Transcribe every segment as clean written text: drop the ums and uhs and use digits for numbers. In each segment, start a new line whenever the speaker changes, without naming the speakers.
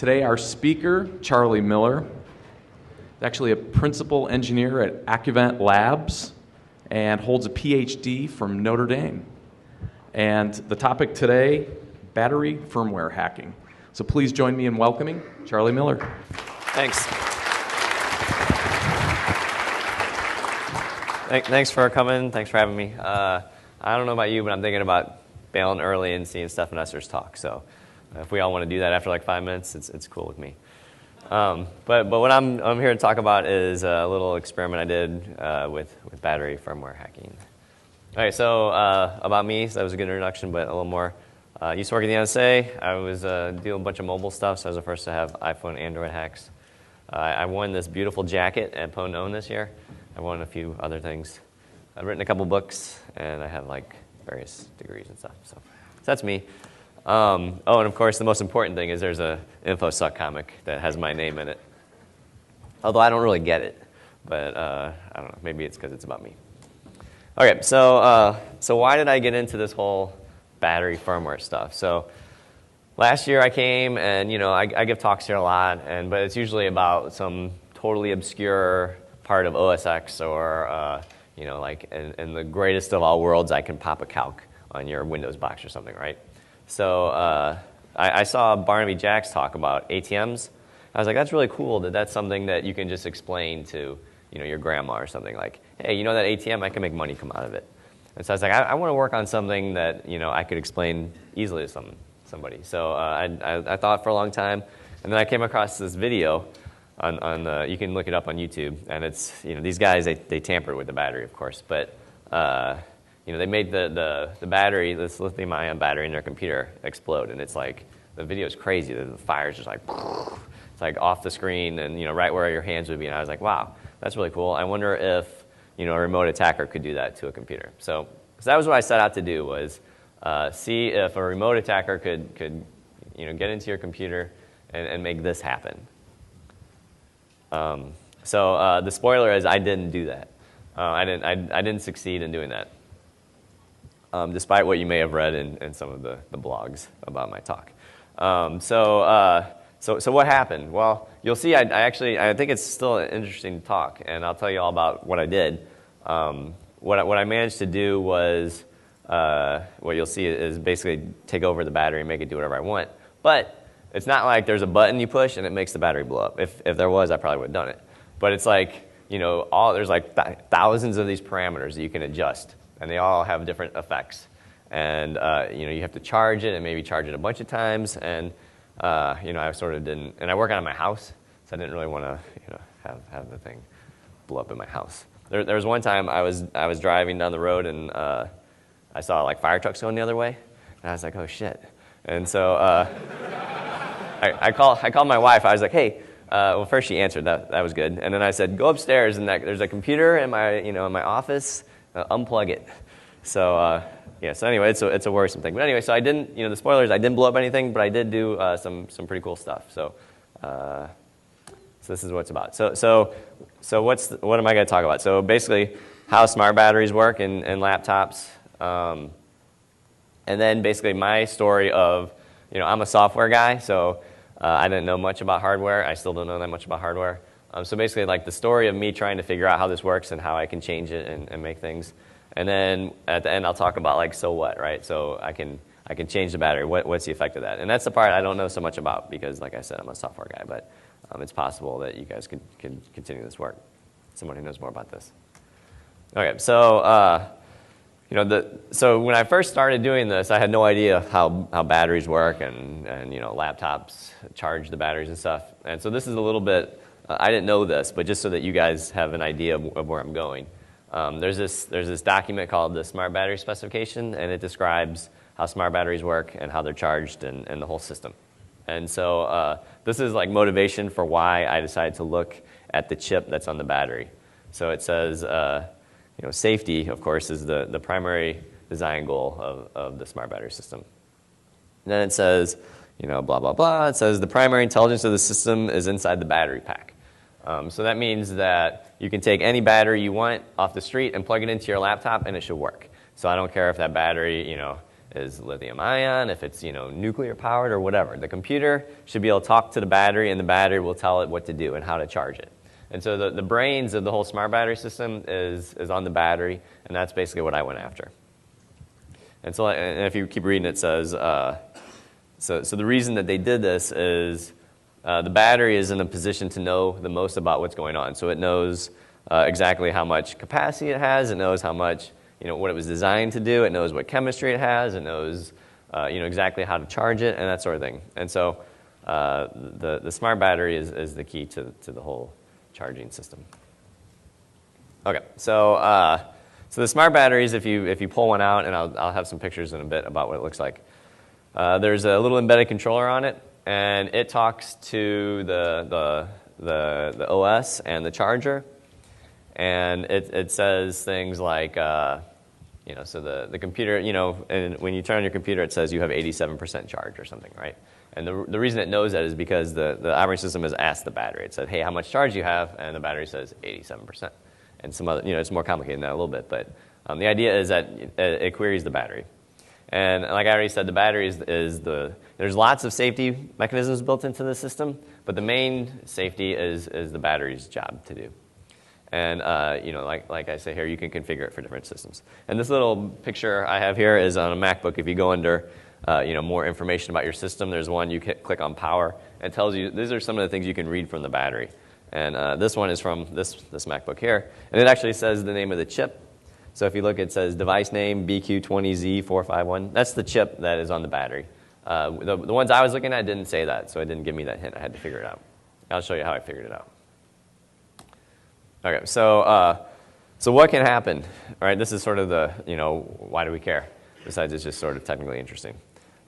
Today our speaker, Charlie Miller, is actually a principal engineer at Accuvant Labs and holds a PhD from Notre Dame. And the topic today, battery firmware hacking. So please join me in welcoming Charlie Miller.
Thanks. Thanks for coming. Thanks for having me. I don't know about you, but I'm thinking about bailing early and seeing Steph and Esther's talk. So if we all want to do that after like 5 minutes, it's cool with me. But what I'm here to talk about is a little experiment I did with battery firmware hacking. All right, so about me, so that was a good introduction, but a little more. I used to work at the NSA. I was doing a bunch of mobile stuff, so I was the first to have iPhone and Android hacks. I won this beautiful jacket at Pwn this year. I won a few other things. I've written a couple books, and I have like various degrees and stuff. So that's me. Oh, and of course, the most important thing is there's a InfoSuck comic that has my name in it. Although I don't really get it, but I don't know. Maybe it's because it's about me. Okay, so why did I get into this whole battery firmware stuff? So last year I came, and I give talks here a lot, but it's usually about some totally obscure part of OS X, or like in the greatest of all worlds, I can pop a calc on your Windows box or something, right? So I saw Barnaby Jack's talk about ATMs. I was like, that's really cool that that's something that you can just explain to your grandma or something, like, hey, that ATM, I can make money come out of it. And so I was like, I want to work on something that I could explain easily to somebody. So I thought for a long time, and then I came across this video on you can look it up on YouTube, and it's these guys, they tampered with the battery, of course, but they made the battery, this lithium-ion battery in their computer explode, and it's like, the video is crazy. The fire's just like, it's like off the screen and right where your hands would be, and I was like, wow, that's really cool. I wonder if a remote attacker could do that to a computer. So that was what I set out to do, was see if a remote attacker could get into your computer and make this happen. So the spoiler is I didn't do that. I didn't succeed in doing that, despite what you may have read in some of the blogs about my talk. So what happened? Well, you'll see. I think it's still an interesting talk, and I'll tell you all about what I did. What I managed to do was what you'll see is basically take over the battery and make it do whatever I want. But it's not like there's a button you push and it makes the battery blow up. If there was, I probably would have done it. But it's like there's like thousands of these parameters that you can adjust, and they all have different effects. And you have to charge it and maybe charge it a bunch of times. And I sort of didn't. And I work out of my house, so I didn't really want to have the thing blow up in my house. There was one time I was driving down the road, and I saw like fire trucks going the other way, and I was like, oh shit. And so I called my wife. I was like, hey. Well, first she answered. That was good. And then I said, go upstairs, and there's a computer in my in my office. Unplug it. So So anyway, it's a worrisome thing. But anyway, so I didn't. The spoiler is I didn't blow up anything, but I did do some pretty cool stuff. So this is what it's about. So what am I going to talk about? So basically, how smart batteries work in laptops, and then basically my story of I'm a software guy, so I didn't know much about hardware. I still don't know that much about hardware. So basically, like the story of me trying to figure out how this works and how I can change it and make things. And then at the end, I'll talk about like, so what, right? So I can change the battery. What's the effect of that? And that's the part I don't know so much about because, like I said, I'm a software guy. But it's possible that you guys could continue this work. Someone who knows more about this. Okay, so so when I first started doing this, I had no idea how batteries work and laptops charge the batteries and stuff. And so this is a little bit. I didn't know this, but just so that you guys have an idea of where I'm going. There's this document called the Smart Battery Specification, and it describes how smart batteries work and how they're charged and the whole system. And so this is like motivation for why I decided to look at the chip that's on the battery. So it says, safety, of course, is the primary design goal of the smart battery system. And then it says, blah, blah, blah. It says the primary intelligence of the system is inside the battery pack. So that means that you can take any battery you want off the street and plug it into your laptop, and it should work. So I don't care if that battery, is lithium ion, if it's nuclear powered or whatever. The computer should be able to talk to the battery, and the battery will tell it what to do and how to charge it. And so the brains of the whole smart battery system is on the battery, and that's basically what I went after. And so, and if you keep reading, it says, so the reason that they did this is the battery is in a position to know the most about what's going on. So it knows exactly how much capacity it has. It knows how much, what it was designed to do. It knows what chemistry it has. It knows, exactly how to charge it and that sort of thing. And so the smart battery is the key to the whole charging system. Okay, so the smart batteries, if you pull one out, and I'll have some pictures in a bit about what it looks like. There's a little embedded controller on it, and it talks to the OS and the charger, and it says things like, so the computer, and when you turn on your computer, it says you have 87% charge or something, right? And the reason it knows that is because the operating system has asked the battery. It said, hey, how much charge do you have? And the battery says 87%. And some other, it's more complicated than that a little bit, but the idea is that it queries the battery. And like I already said, the battery there's lots of safety mechanisms built into the system, but the main safety is the battery's job to do. And like I say here, you can configure it for different systems. And this little picture I have here is on a MacBook. If you go under more information about your system, there's one you can click on power, and it tells you these are some of the things you can read from the battery. And this one is from this MacBook here, and it actually says the name of the chip. So if you look, it says device name BQ20Z451. That's the chip that is on the battery. The ones I was looking at didn't say that, so it didn't give me that hint. I had to figure it out. I'll show you how I figured it out. Okay, so what can happen? All right, this is sort of the, why do we care? Besides, it's just sort of technically interesting.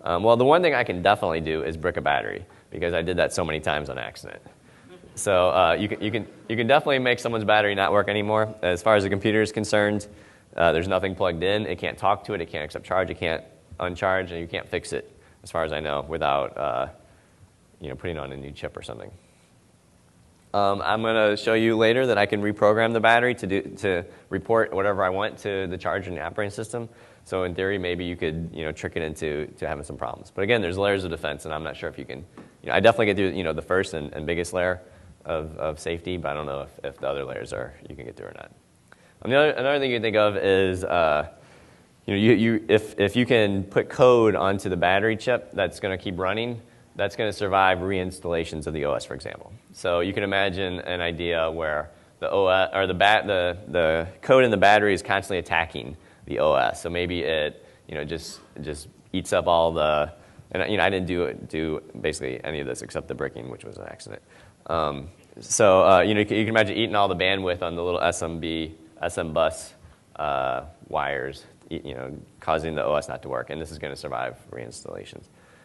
Well, the one thing I can definitely do is brick a battery, because I did that so many times on accident. So you can definitely make someone's battery not work anymore. As far as the computer is concerned, there's nothing plugged in. It can't talk to it. It can't accept charge. It can't uncharge, and you can't fix it, as far as I know, without putting on a new chip or something. I'm going to show you later that I can reprogram the battery to report whatever I want to the charger and the operating system. So in theory, maybe you could trick it into having some problems. But again, there's layers of defense, and I'm not sure if you can. I definitely get through the first and biggest layer of safety, but I don't know if the other layers you can get through or not. Another thing you can think of is if you can put code onto the battery chip that's going to keep running, that's going to survive reinstallations of the OS, for example. So you can imagine an idea where the OS or the code in the battery is constantly attacking the OS. So maybe it just eats up all the, and I didn't do basically any of this except the bricking, which was an accident. So you can imagine eating all the bandwidth on the little SM bus wires, causing the OS not to work, and this is going to survive reinstallations.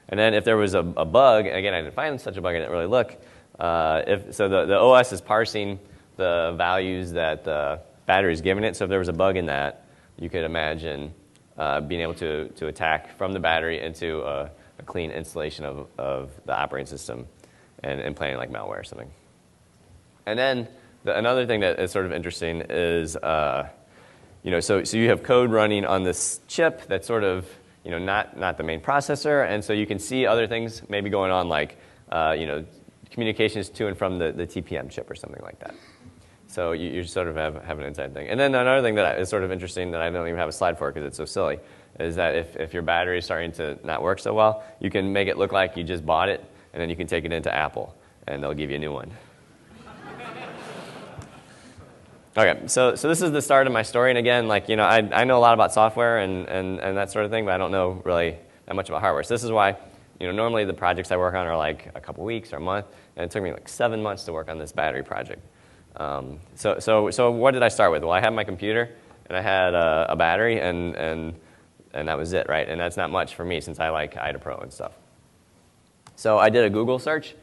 And then if there was a bug, again, I didn't find such a bug, I didn't really look. The OS is parsing the values that the battery is giving it. So if there was a bug in that, you could imagine being able to attack from the battery into a clean installation of the operating system and implanting like malware or something. And then another thing that is sort of interesting is, so you have code running on this chip that's sort of not the main processor, and so you can see other things maybe going on, like communications to and from the TPM chip or something like that. So you sort of have an inside thing. And then another thing that is sort of interesting that I don't even have a slide for because it's so silly is that if your battery is starting to not work so well, you can make it look like you just bought it, and then you can take it into Apple, and they'll give you a new one. Okay, so this is the start of my story, and again, I know a lot about software and that sort of thing, but I don't know really that much about hardware. So this is why, normally the projects I work on are like a couple weeks or a month, and it took me like 7 months to work on this battery project. So what did I start with? Well, I had my computer, and I had a battery, and that was it, right? And that's not much for me since I like IDA Pro and stuff. So I did a Google search,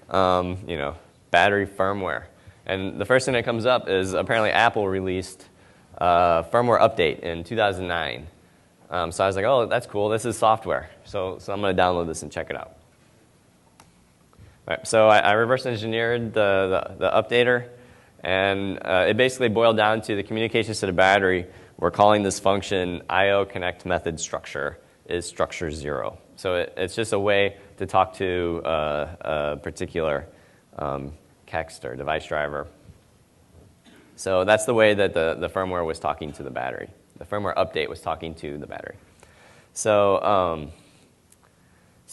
battery firmware. And the first thing that comes up is apparently Apple released a firmware update in 2009. So I was like, oh, that's cool. This is software. So I'm going to download this and check it out. All right, so I reverse engineered the updater. And it basically boiled down to the communications to the battery. We're calling this function IO connect method structure is structure 0. So it's just a way to talk to a particular CACST or device driver. So that's the way that the firmware was talking to the battery. The firmware update was talking to the battery. So,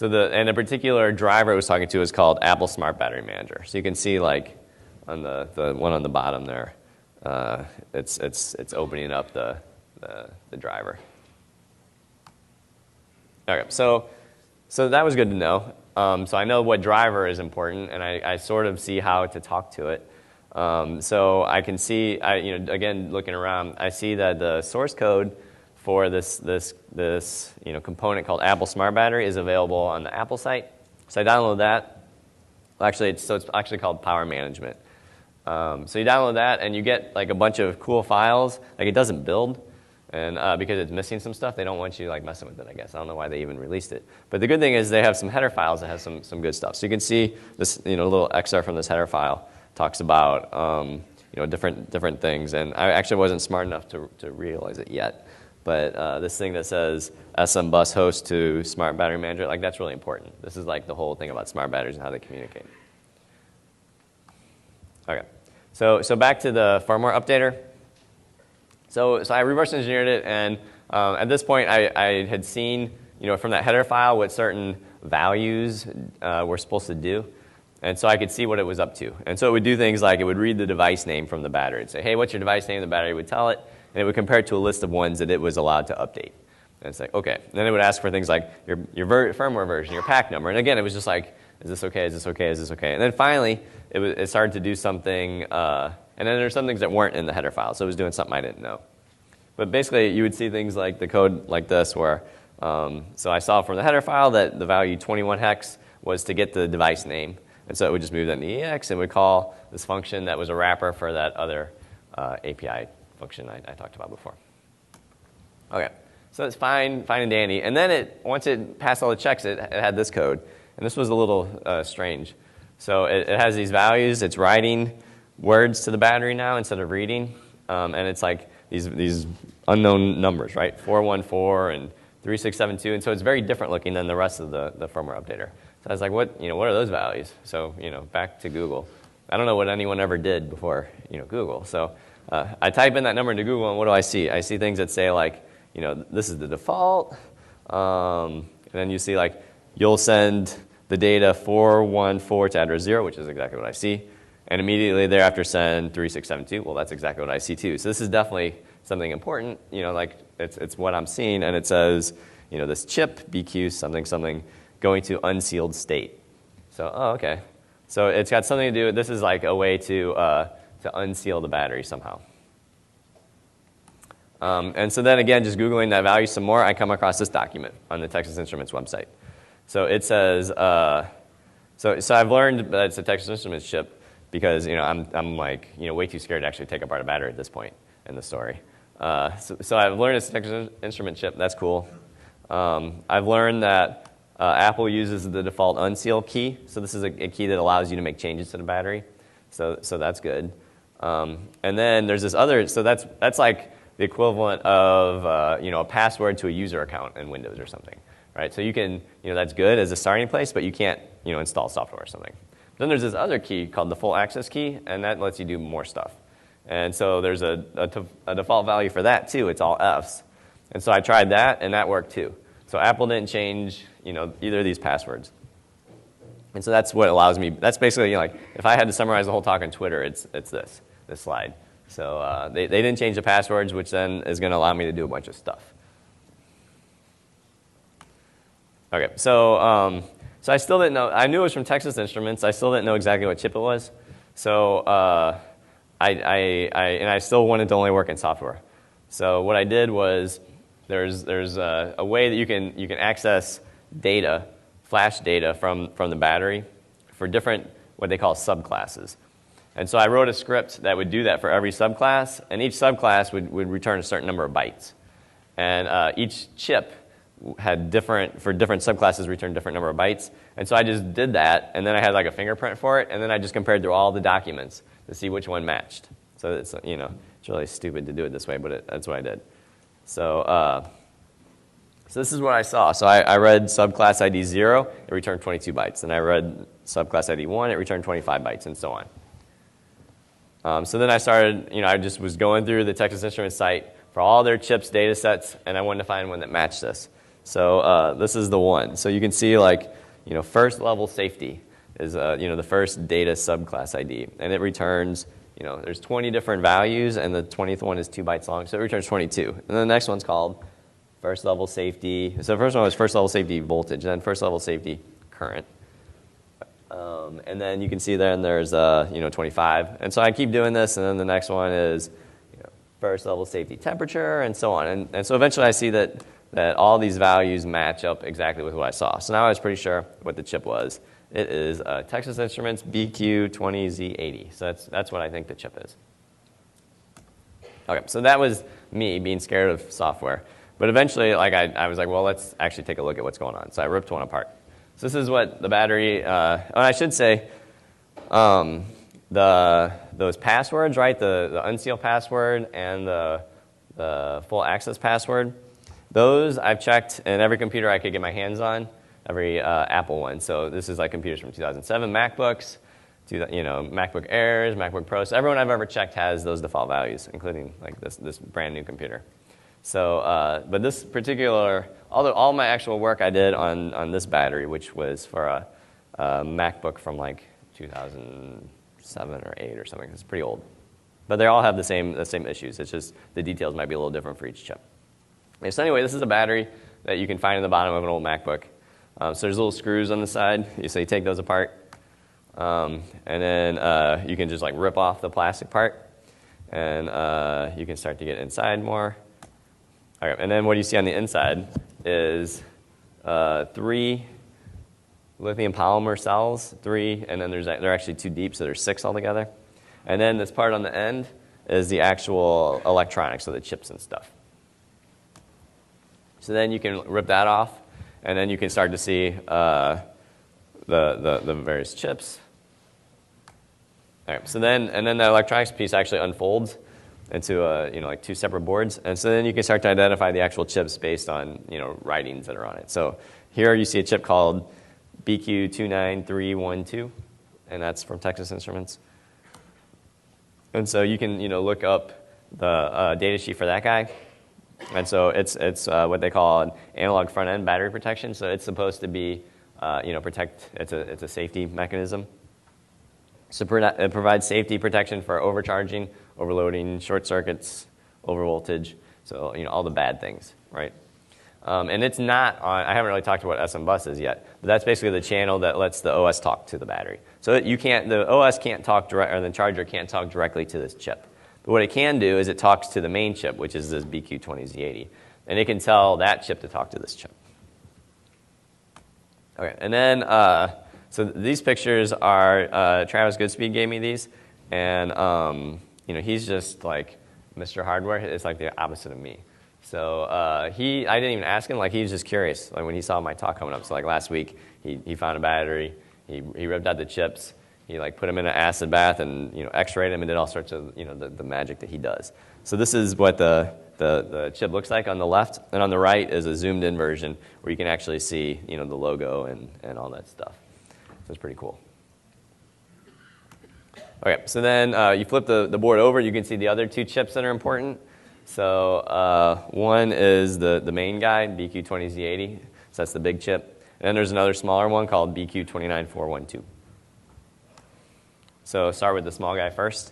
and the particular driver it was talking to is called Apple Smart Battery Manager. So you can see like on the one on the bottom there, it's opening up the driver. Okay, so that was good to know. So I know what driver is important, and I sort of see how to talk to it. So I can see, again, looking around, I see that the source code for this component called Apple Smart Battery is available on the Apple site. So I download that. Actually, it's actually called Power Management. So you download that, and you get like a bunch of cool files. Like it doesn't build, and because it's missing some stuff, they don't want you like messing with it. I guess I don't know why they even released it. But the good thing is they have some header files that have some good stuff. So you can see this, little excerpt from this header file talks about different things. And I actually wasn't smart enough to realize it yet. But this thing that says SM bus host to Smart Battery Manager, like that's really important. This is like the whole thing about smart batteries and how they communicate. Okay, so back to the firmware updater. So I reverse engineered it, and at this point I had seen from that header file what certain values were supposed to do. And so I could see what it was up to. And so it would do things like it would read the device name from the battery and say, hey, what's your device name? The battery would tell it, and it would compare it to a list of ones that it was allowed to update. And it's like, okay. And then it would ask for things like your firmware version, your pack number. And again, it was just like, is this okay? Is this okay? Is this okay? And then finally, it started to do something. And then there's some things that weren't in the header file. So it was doing something I didn't know. But basically, you would see things like the code like this where, so I saw from the header file that the value 21 hex was to get the device name. And so it would just move that in the EX and would call this function that was a wrapper for that other API function I talked about before. Okay, so it's fine and dandy. And then once it passed all the checks, it had this code. And this was a little strange. So it has these values. It's writing words to the battery now instead of reading. And it's like these unknown numbers, right? 414 and 3672. And so it's very different looking than the rest of the firmware updater. So I was like, what are those values? So, back to Google. I don't know what anyone ever did before, Google. So I type in that number into Google, and what do I see? I see things that say, like, this is the default. And then you see, like, you'll send the data 414 to address 0, which is exactly what I see. And immediately thereafter send 3672. Well, that's exactly what I see, too. So this is definitely something important. Like, it's what I'm seeing. And it says, this chip, BQ, something, going to unsealed state. So, okay. So it's got something to do, this is like a way to unseal the battery somehow. And so then again, just Googling that value some more, I come across this document on the Texas Instruments website. So it says, so I've learned that it's a Texas Instruments chip because, I'm like, way too scared to actually take apart a battery at this point in the story. So I've learned it's a Texas Instrument chip, that's cool. I've learned that Apple uses the default unseal key. So this is a key that allows you to make changes to the battery. So that's good. And then there's this other, so that's like the equivalent of a password to a user account in Windows or something, right? So you can, that's good as a starting place, but you can't, install software or something. Then there's this other key called the full access key, and that lets you do more stuff. And so there's a default value for that too. It's all Fs. And so I tried that, and that worked too. So Apple didn't change, either of these passwords. And so that's what allows me, that's basically, like, if I had to summarize the whole talk on Twitter, it's this slide. So they didn't change the passwords, which then is going to allow me to do a bunch of stuff. Okay, so I still didn't know, I knew it was from Texas Instruments. I still didn't know exactly what chip it was. So I still wanted to only work in software. So what I did was, there's a way that you can access data, flash data from the battery for different, what they call subclasses. And so I wrote a script that would do that for every subclass, and each subclass would return a certain number of bytes. And each chip had for different subclasses, returned different number of bytes. And so I just did that, and then I had like a fingerprint for it, and then I just compared through all the documents to see which one matched. So it's, it's really stupid to do it this way, but that's what I did. So So this is what I saw. So I read subclass ID 0, it returned 22 bytes. And I read subclass ID 1, it returned 25 bytes, and so on. So then I started, I just was going through the Texas Instruments site for all their chips data sets, and I wanted to find one that matched this. So this is the one. So you can see, first level safety is, the first data subclass ID. And it returns, there's 20 different values, and the 20th one is 2 bytes long, so it returns 22. And then the next one's called first level safety. So the first one was first level safety voltage, then first level safety current. And then you can see there's 25. And so I keep doing this, and then the next one is first level safety temperature, and so on. And so eventually I see that all these values match up exactly with what I saw. So now I was pretty sure what the chip was. It is Texas Instruments BQ20Z80. So that's what I think the chip is. Okay, so that was me being scared of software. But eventually, I was like, well, let's actually take a look at what's going on. So I ripped one apart. So this is what the battery, and I should say, those passwords, right, the unseal password and the full access password, those I've checked in every computer I could get my hands on, every Apple one. So this is like computers from 2007, MacBooks, MacBook Airs, MacBook Pros. So everyone I've ever checked has those default values, including like this brand new computer. So, but this particular, all my actual work I did on this battery, which was for a MacBook from like 2007 or 8 or something. It's pretty old. But they all have the same issues. It's just the details might be a little different for each chip. So anyway, this is a battery that you can find in the bottom of an old MacBook. So there's little screws on the side. So you take those apart. And then you can just like rip off the plastic part. And you can start to get inside more. Okay, and then what you see on the inside is 3 lithium polymer cells, 3, and then they're actually 2 deep, so there's 6 altogether. And then this part on the end is the actual electronics, so the chips and stuff. So then you can rip that off, and then you can start to see the various chips. All right, so then the electronics piece actually unfolds into like 2 separate boards, and so then you can start to identify the actual chips based on writings that are on it. So here you see a chip called BQ29312, and that's from Texas Instruments. And so you can look up the data sheet for that guy, and so it's what they call an analog front end battery protection. So it's supposed to be protect. It's a safety mechanism. So it provides safety protection for overcharging, overloading, short circuits, overvoltage, so all the bad things, right? And it's not on, I haven't really talked about SM buses yet, but that's basically the channel that lets the OS talk to the battery. So the OS can't talk or the charger can't talk directly to this chip. But what it can do is it talks to the main chip, which is this BQ20Z80, and it can tell that chip to talk to this chip. Okay, and then so these pictures are, Travis Goodspeed gave me these, and he's just like Mr. Hardware. It's like the opposite of me. So I didn't even ask him, he was just curious. Like when he saw my talk coming up, so like last week, he found a battery, he ripped out the chips, he put them in an acid bath and x-rayed them and did all sorts of the magic that he does. So this is what the chip looks like on the left, and on the right is a zoomed in version where you can actually see the logo and all that stuff. So it's pretty cool. Okay, so then you flip the board over, you can see the other 2 chips that are important. So one is the main guy, BQ20Z80, so that's the big chip. And then there's another smaller one called BQ29412. So start with the small guy first.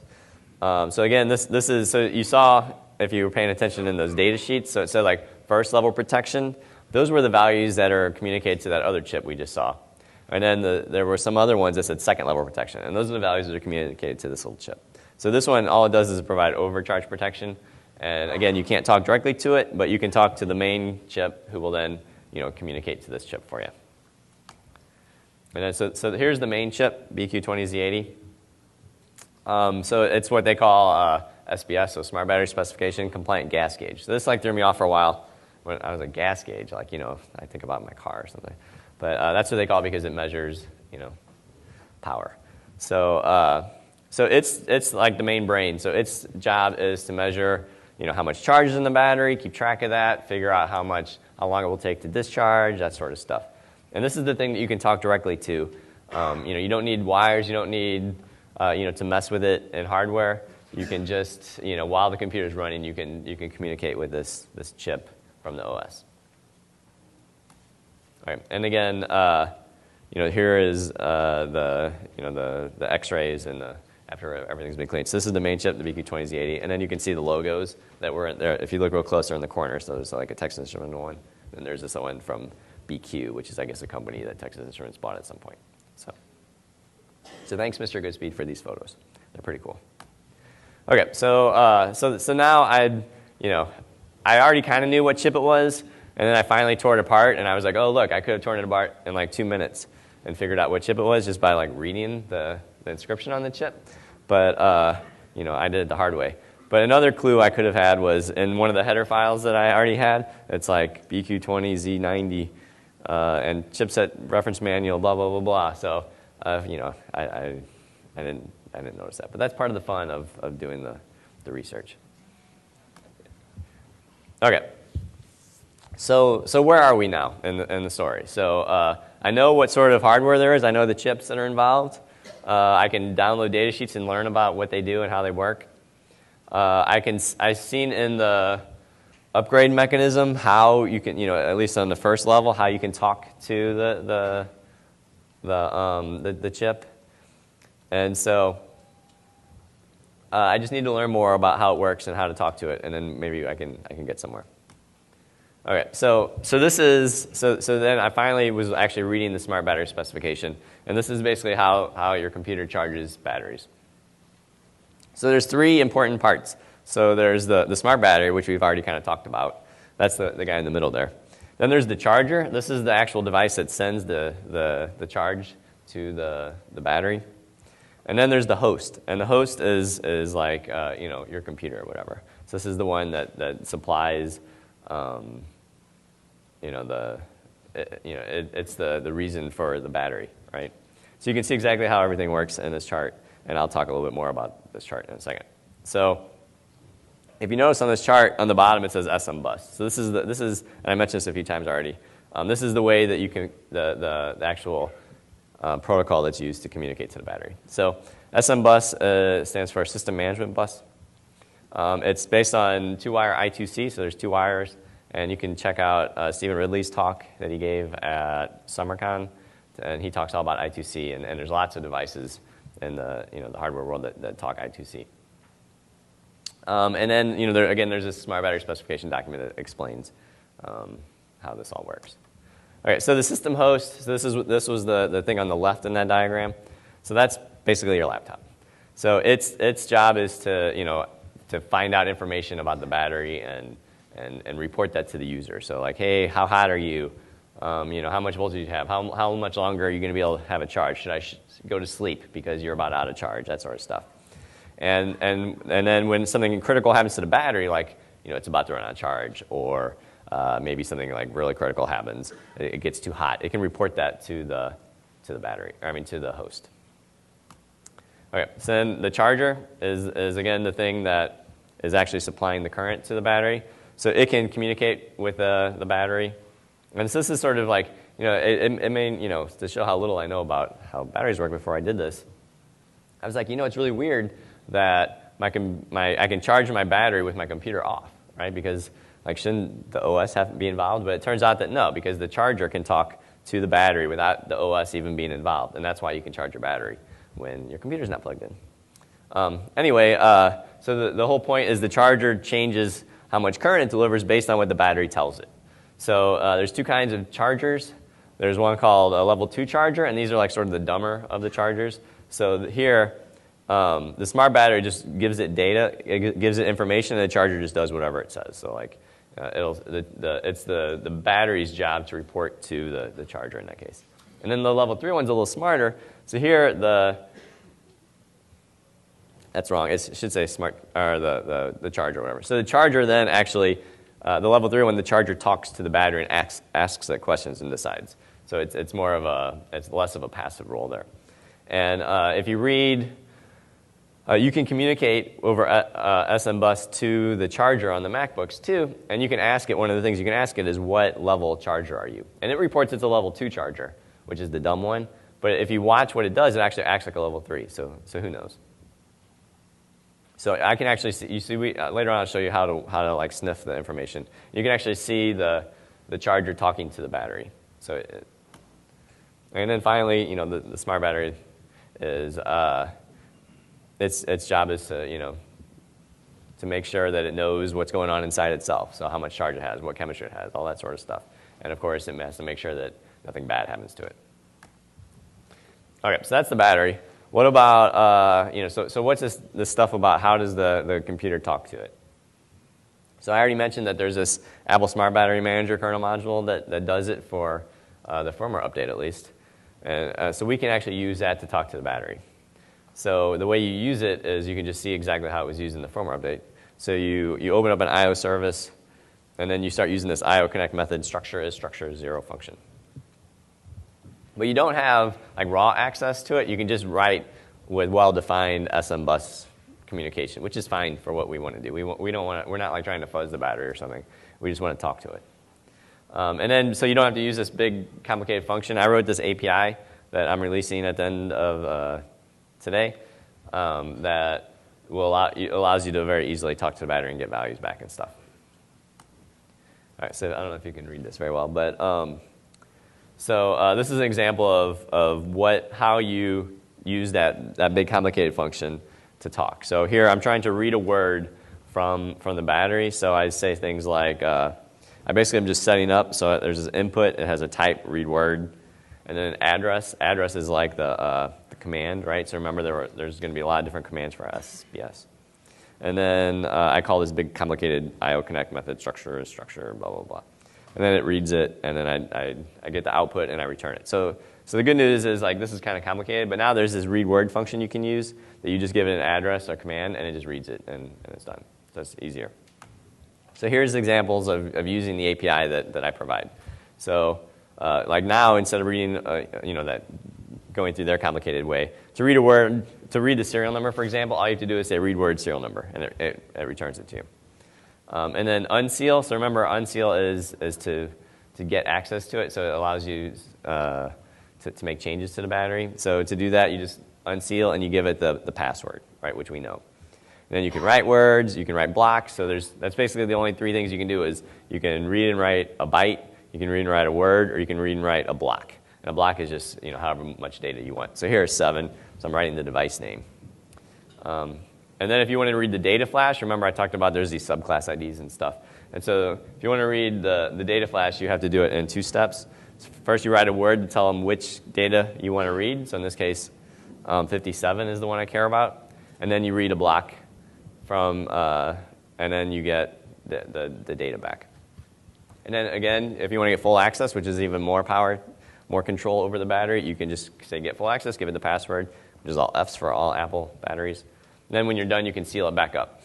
So again, this is, so you saw, if you were paying attention in those data sheets, so it said first level protection. Those were the values that are communicated to that other chip we just saw. And then there were some other ones that said second level protection, and those are the values that are communicated to this little chip. So this one, all it does is provide overcharge protection. And again, you can't talk directly to it, but you can talk to the main chip, who will then communicate to this chip for you. And then so here's the main chip, BQ20Z80. So it's what they call SBS, so Smart Battery Specification Compliant Gas Gauge. So this threw me off for a while when I was a gas gauge, I think about my car or something. But that's what they call it because it measures, power. So it's like the main brain. So its job is to measure, how much charge is in the battery, keep track of that, figure out how how long it will take to discharge, that sort of stuff. And this is the thing that you can talk directly to. You don't need wires, you don't need to mess with it in hardware. You can just, while the computer is running, you can communicate with this chip from the OS. All right, and again, here is the X-rays and after everything's been cleaned. So this is the main chip, the BQ20Z80, and then you can see the logos that were in there. If you look real closer in the corner, so there's like a Texas Instruments one, and there's this one from BQ, which is, I guess, a company that Texas Instruments bought at some point. So thanks, Mr. Goodspeed, for these photos. They're pretty cool. Okay, so now I already kind of knew what chip it was, and then I finally tore it apart, and I was like, oh, look, I could have torn it apart in like 2 minutes and figured out what chip it was just by like reading the inscription on the chip. But I did it the hard way. But another clue I could have had was in one of the header files that I already had. It's like BQ20Z90 and chipset reference manual, blah blah blah blah. So I didn't notice that. But that's part of the fun of doing the research. Okay. So where are we now in the story? So I know what sort of hardware there is. I know the chips that are involved. I can download data sheets and learn about what they do and how they work. I've seen in the upgrade mechanism how you can, at least on the first level, how you can talk to the chip. And so I just need to learn more about how it works and how to talk to it, and then maybe I can get somewhere. Okay, so then I finally was actually reading the smart battery specification, and this is basically how your computer charges batteries. So there's 3 important parts. So there's the smart battery, which we've already kind of talked about. That's the guy in the middle there. Then there's the charger. This is the actual device that sends the charge to the battery. And then there's the host, and the host is like your computer or whatever. So this is the one that supplies it's the reason for the battery, right? So you can see exactly how everything works in this chart, and I'll talk a little bit more about this chart in a second. So if you notice on this chart on the bottom it says SM bus. So this is and I mentioned this a few times already. This is the way that you can the actual protocol that's used to communicate to the battery. So SM bus stands for System Management Bus. It's based on 2-wire I2C, so there's 2 wires. And you can check out Stephen Ridley's talk that he gave at SummerCon, and he talks all about I2C. And there's lots of devices in the hardware world that talk I2C. And then there's this smart battery specification document that explains how this all works. Okay, so the system host. So this was the thing on the left in that diagram. So that's basically your laptop. So its job is to find out information about the battery and report that to the user. So like, hey, how hot are you? How much voltage do you have? How much longer are you going to be able to have a charge? Should I go to sleep because you're about out of charge? That sort of stuff. And then when something critical happens to the battery, like it's about to run out of charge, or maybe something like really critical happens, it gets too hot, it can report that to the battery. To the host. Okay, so then the charger is again the thing that is actually supplying the current to the battery. So it can communicate with the battery. And so this is sort of like, it may, to show how little I know about how batteries work before I did this, I was like, it's really weird that I can charge my battery with my computer off, right? Because shouldn't the OS have to be involved? But it turns out that no, because the charger can talk to the battery without the OS even being involved. And that's why you can charge your battery when your computer's not plugged in. So the whole point is the charger changes how much current it delivers based on what the battery tells it. So there's 2 kinds of chargers. There's one called a level 2 charger, and these are like sort of the dumber of the chargers. So here, the smart battery just gives it data, it gives it information, and the charger just does whatever it says. So like, it's the battery's job to report to the charger in that case. And then the level 3 one's a little smarter. So here, that's wrong. It should say smart, or the charger or whatever. So the charger then actually, the level 3 one, the charger talks to the battery and asks it questions and decides. So it's less of a passive role there. And if you read you can communicate over SM bus to the charger on the MacBooks too, and you can ask it, one of the things you can ask it is, what level charger are you? And it reports it's a level 2 charger, which is the dumb one. But if you watch what it does, it actually acts like a level 3, so who knows? So I can actually see, you see, later on I'll show you how to like sniff the information. You can actually see the charger talking to the battery. So and then finally, you know, the smart battery is, its job is to, you know, to make sure that it knows what's going on inside itself. So how much charge it has, what chemistry it has, all that sort of stuff. And of course, it has to make sure that nothing bad happens to it. Okay, so that's the battery. What about, you know, so what's this stuff about how does the computer talk to it? So I already mentioned that there's this Apple Smart Battery Manager kernel module that does it for the firmware update at least. And so we can actually use that to talk to the battery. So the way you use it is you can just see exactly how it was used in the firmware update. So you open up an I/O service, and then you start using this I/O connect method, structure is 0 function. But you don't have like raw access to it. You can just write with well-defined SM bus communication, which is fine for what we want to do. We're not like trying to fuzz the battery or something. We just want to talk to it. And then so you don't have to use this big complicated function. I wrote this API that I'm releasing at the end of today that allows you to very easily talk to the battery and get values back and stuff. All right, so I don't know if you can read this very well, but so this is an example of how you use that big complicated function to talk. So here I'm trying to read a word from the battery. So I say things like, I basically am just setting up. So there's this input. It has a type, read word, and then an address. Address is like the command, right? So remember there's going to be a lot of different commands for SBS. And then I call this big complicated I/O connect method structure, blah, blah, blah. And then it reads it, and then I get the output, and I return it. So the good news is like this is kind of complicated, but now there's this read word function you can use that you just give it an address or command, and it just reads it, and it's done. So it's easier. So here's examples of using the API that I provide. So like now, instead of reading, you know, that going through their complicated way, to read a word, to read the serial number, for example, all you have to do is say read word serial number, and it returns it to you. And then unseal. So remember, unseal is to get access to it. So it allows you to make changes to the battery. So to do that, you just unseal and you give it the password, right, which we know. And then you can write words. You can write blocks. So that's basically the only three things you can do is you can read and write a byte, you can read and write a word, or you can read and write a block. And a block is just, you know, however much data you want. So here is 7. So I'm writing the device name. And then if you want to read the data flash, remember I talked about there's these subclass IDs and stuff. And so if you want to read the data flash, you have to do it in 2 steps. First, you write a word to tell them which data you want to read. So in this case, 57 is the one I care about. And then you read a block from, and then you get the data back. And then again, if you want to get full access, which is even more power, more control over the battery, you can just say get full access, give it the password, which is all Fs for all Apple batteries. And then when you're done, you can seal it back up.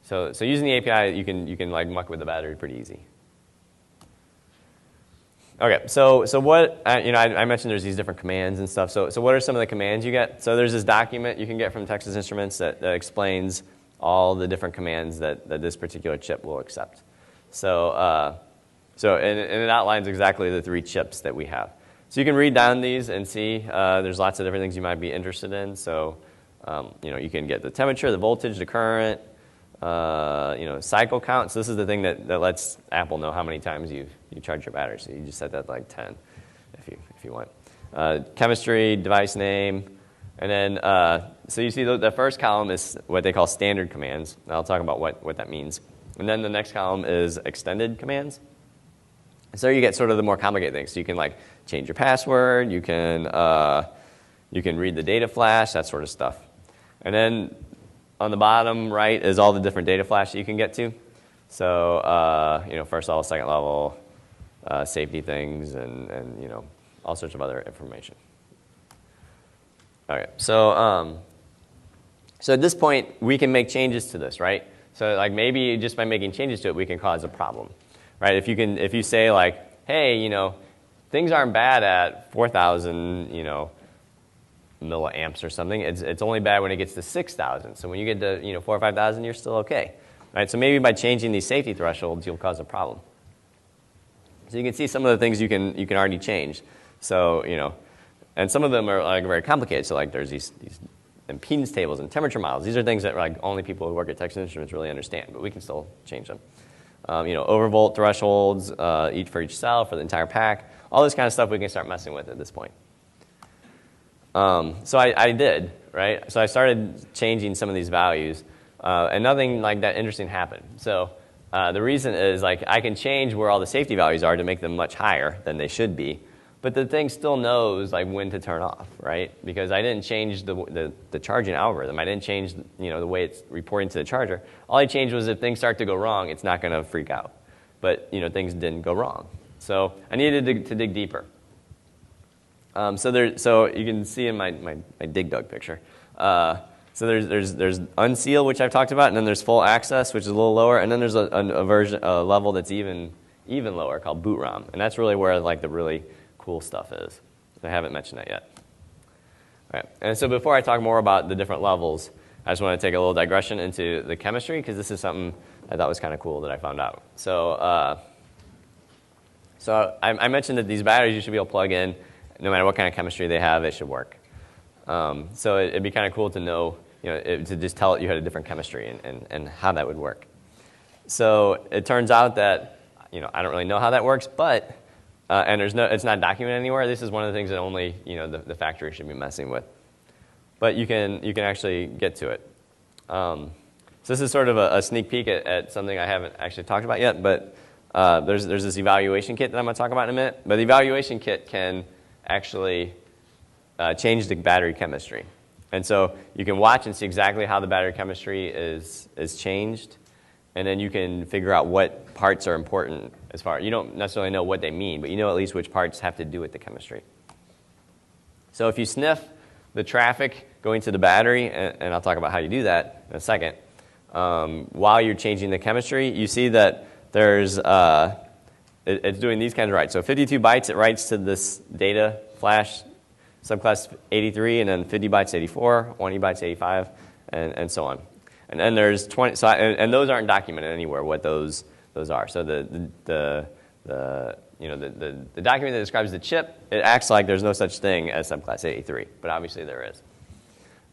So using the API, you can like muck with the battery pretty easy. Okay, so what, I mentioned there's these different commands and stuff. So what are some of the commands you get? So there's this document you can get from Texas Instruments that explains all the different commands that this particular chip will accept. And it outlines exactly the 3 chips that we have. So you can read down these and see there's lots of different things you might be interested in. So you can get the temperature, the voltage, the current, cycle count. So this is the thing that lets Apple know how many times you charge your battery. So you just set that like 10 if you want. Chemistry, device name, and then so you see the first column is what they call standard commands. And I'll talk about what that means. And then the next column is extended commands. So you get sort of the more complicated things. So you can like change your password. You can read the data flash, that sort of stuff. And then on the bottom right is all the different data flash that you can get to. So first level, second level, safety things, and all sorts of other information. Okay, so at this point we can make changes to this, right? So like maybe just by making changes to it, we can cause a problem, right? If you say like, hey, things aren't bad at 4,000, milliamps or something. It's only bad when it gets to 6,000. So when you get to 4,000 or 5,000, you're still okay. Right? So maybe by changing these safety thresholds, you'll cause a problem. So you can see some of the things you can already change. So and some of them are like very complicated. So like there's these impedance tables and temperature models. These are things that like only people who work at Texas Instruments really understand, but we can still change them. Overvolt thresholds each for each cell for the entire pack. All this kind of stuff we can start messing with at this point. So I did, right? So I started changing some of these values, and nothing like that interesting happened. So the reason is like I can change where all the safety values are to make them much higher than they should be, but the thing still knows like when to turn off, right? Because I didn't change the charging algorithm. I didn't change the way it's reporting to the charger. All I changed was if things start to go wrong, it's not going to freak out. But things didn't go wrong, so I needed to dig deeper. So you can see in my dig dug picture. So there's unseal, which I've talked about, and then there's full access, which is a little lower, and then there's a level that's even lower called boot ROM, and that's really where like the really cool stuff is. I haven't mentioned that yet. All right. And so before I talk more about the different levels, I just want to take a little digression into the chemistry because this is something I thought was kind of cool that I found out. So I mentioned that these batteries you should be able to plug in. No matter what kind of chemistry they have, it should work. So it'd be kind of cool to know, to just tell it you had a different chemistry and how that would work. So it turns out that, I don't really know how that works, but, and it's not documented anywhere. This is one of the things that only, the factory should be messing with. But you can actually get to it. So this is sort of a sneak peek at something I haven't actually talked about yet, but there's this evaluation kit that I'm going to talk about in a minute. But the evaluation kit can actually change the battery chemistry. And so you can watch and see exactly how the battery chemistry is changed, and then you can figure out what parts are important as far. You don't necessarily know what they mean, but you know at least which parts have to do with the chemistry. So if you sniff the traffic going to the battery, and I'll talk about how you do that in a second, while you're changing the chemistry, you see that there's it's doing these kinds of writes. So 52 bytes, it writes to this data flash subclass 83, and then 50 bytes 84, 20 bytes 85, and so on. And then there's 20. So and those aren't documented anywhere what those are. So the document that describes the chip, it acts like there's no such thing as subclass 83, but obviously there is.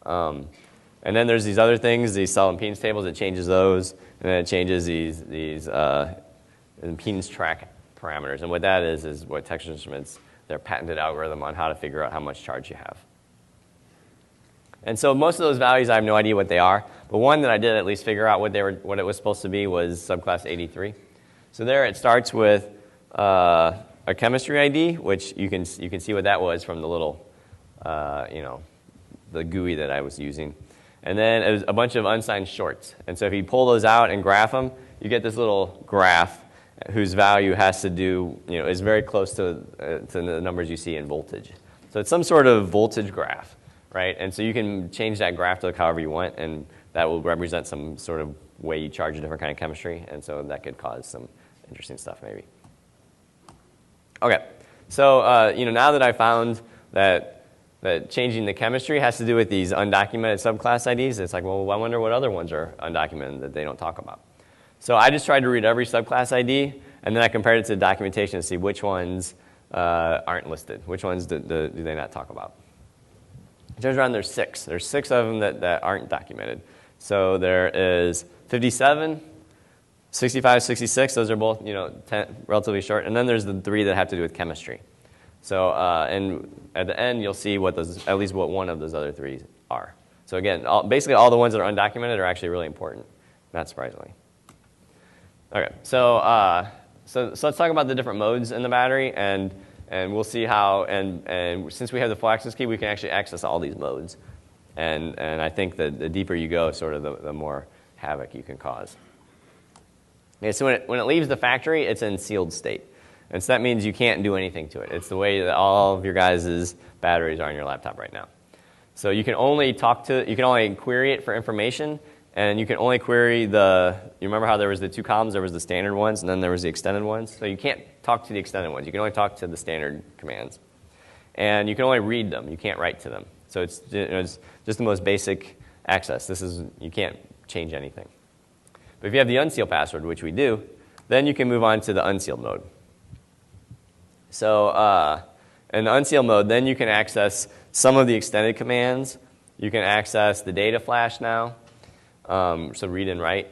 And then there's these other things, these cell impedance tables. It changes those, and then it changes these impedance track parameters. And what that is what Texas Instruments, their patented algorithm on how to figure out how much charge you have. And so most of those values, I have no idea what they are. But one that I did at least figure out what it was supposed to be was subclass 83. So there it starts with a chemistry ID, which you can see what that was from the little, the GUI that I was using. And then it was a bunch of unsigned shorts. And so if you pull those out and graph them, you get this little graph whose value has to do, is very close to the numbers you see in voltage. So it's some sort of voltage graph, right? And so you can change that graph to look however you want, and that will represent some sort of way you charge a different kind of chemistry, and so that could cause some interesting stuff maybe. Okay, so now that I found that changing the chemistry has to do with these undocumented subclass IDs, it's like, well, I wonder what other ones are undocumented that they don't talk about. So I just tried to read every subclass ID, and then I compared it to the documentation to see which ones aren't listed, which ones do they not talk about. It turns around there's 6. There's 6 of them that aren't documented. So there is 57, 65, 66. Those are both 10, relatively short. And then there's the 3 that have to do with chemistry. So and at the end you'll see at least what one of those other 3 are. So again, basically all the ones that are undocumented are actually really important, not surprisingly. Okay, so let's talk about the different modes in the battery, and we'll see how, and since we have the full access key, we can actually access all these modes. And I think that the deeper you go, sort of the more havoc you can cause. Okay, so when it leaves the factory, it's in sealed state. And so that means you can't do anything to it. It's the way that all of your guys' batteries are on your laptop right now. So you can only query it for information, and you can only query you remember how there was the 2 columns? There was the standard ones, and then there was the extended ones. So you can't talk to the extended ones. You can only talk to the standard commands. And you can only read them. You can't write to them. So it's, it's just the most basic access. You can't change anything. But if you have the unsealed password, which we do, then you can move on to the unsealed mode. So in the unsealed mode, then you can access some of the extended commands. You can access the data flash now, so read and write.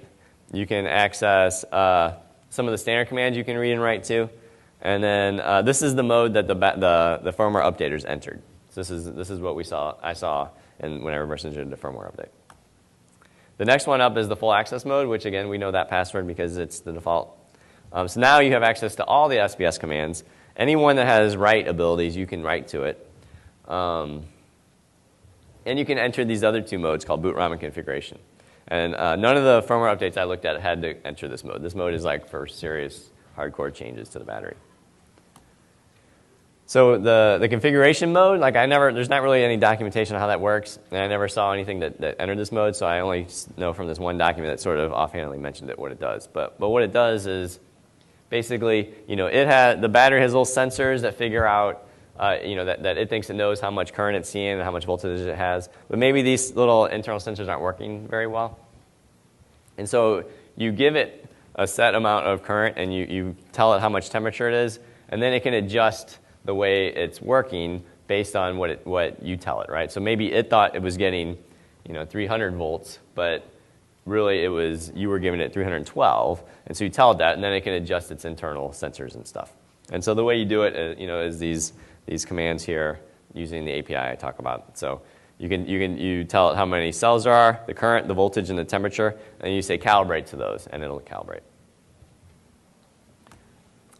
You can access some of the standard commands you can read and write too. And then this is the mode that the firmware updaters entered. So this is what I saw when I reverse engineered the firmware update. The next one up is the full access mode, which again, we know that password because it's the default. So now you have access to all the SBS commands. Anyone that has write abilities, you can write to it. And you can enter these other two modes called boot ROM and configuration. And none of the firmware updates I looked at had to enter this mode. This mode is like for serious hardcore changes to the battery. So the configuration mode, there's not really any documentation on how that works, and I never saw anything that entered this mode, so I only know from this one document that sort of offhandedly mentioned what it does. But what it does is basically, the battery has little sensors that figure out, that it thinks it knows how much current it's seeing and how much voltage it has, but maybe these little internal sensors aren't working very well. And so you give it a set amount of current, and you tell it how much temperature it is, and then it can adjust the way it's working based on what you tell it, right? So maybe it thought it was getting, 300 volts, but really you were giving it 312, and so you tell it that, and then it can adjust its internal sensors and stuff. And so the way you do it, is these commands here using the API I talk about. So you tell it how many cells there are, the current, the voltage, and the temperature, and you say calibrate to those, and it'll calibrate.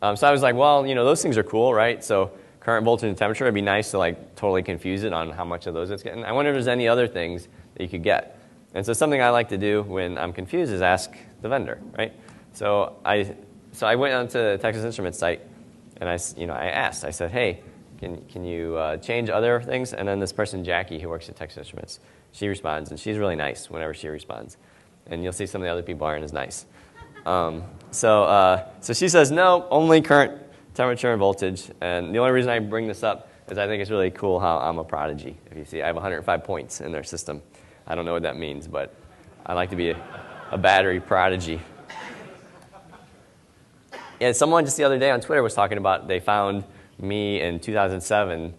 So I was like, well, those things are cool, right? So current, voltage, and temperature, it'd be nice to totally confuse it on how much of those it's getting. I wonder if there's any other things that you could get. And so something I like to do when I'm confused is ask the vendor, right? So I went onto the Texas Instruments site, and I asked. I said, hey, can you change other things? And then this person, Jackie, who works at Texas Instruments, she responds, and she's really nice whenever she responds. And you'll see some of the other people aren't as nice. So she says, no, only current, temperature, and voltage. And the only reason I bring this up is I think it's really cool how I'm a prodigy. If you see, I have 105 points in their system. I don't know what that means, but I like to be a battery prodigy. And someone just the other day on Twitter was talking about they found me in 2007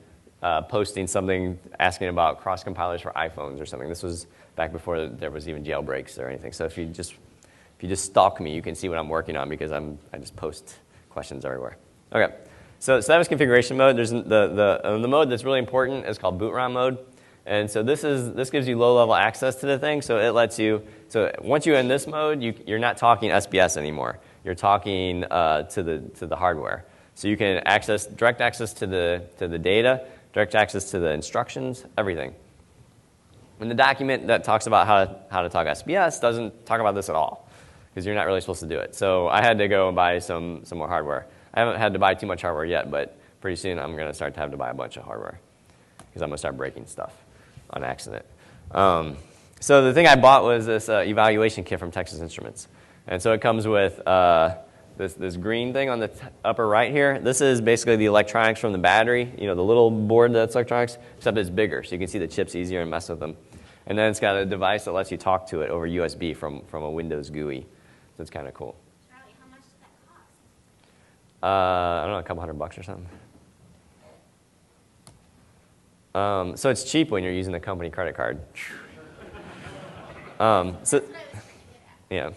posting something asking about cross compilers for iPhones or something. This was back before there was even jailbreaks or anything. So if you just stalk me, you can see what I'm working on because I just post questions everywhere. Okay, so that was configuration mode. There's the mode that's really important is called boot ROM mode, and so this gives you low-level access to the thing. So it lets you. So once you're in this mode, you're not talking SBS anymore. You're talking to the hardware. So you can access direct access to the data, direct access to the instructions, everything. And the document that talks about how to talk SBS doesn't talk about this at all, because you're not really supposed to do it. So I had to go and buy some more hardware. I haven't had to buy too much hardware yet, but pretty soon I'm going to start to have to buy a bunch of hardware because I'm going to start breaking stuff on accident. So the thing I bought was this evaluation kit from Texas Instruments. And so it comes with this green thing on the upper right here. This is basically the electronics from the battery, the little board that's electronics, except it's bigger, so you can see the chips easier and mess with them. And then it's got a device that lets you talk to it over USB from a Windows GUI. So it's kind of cool.
Charlie, how much did that cost?
I don't know, a couple $100 or something. So it's cheap when you're using the company credit card. Yeah.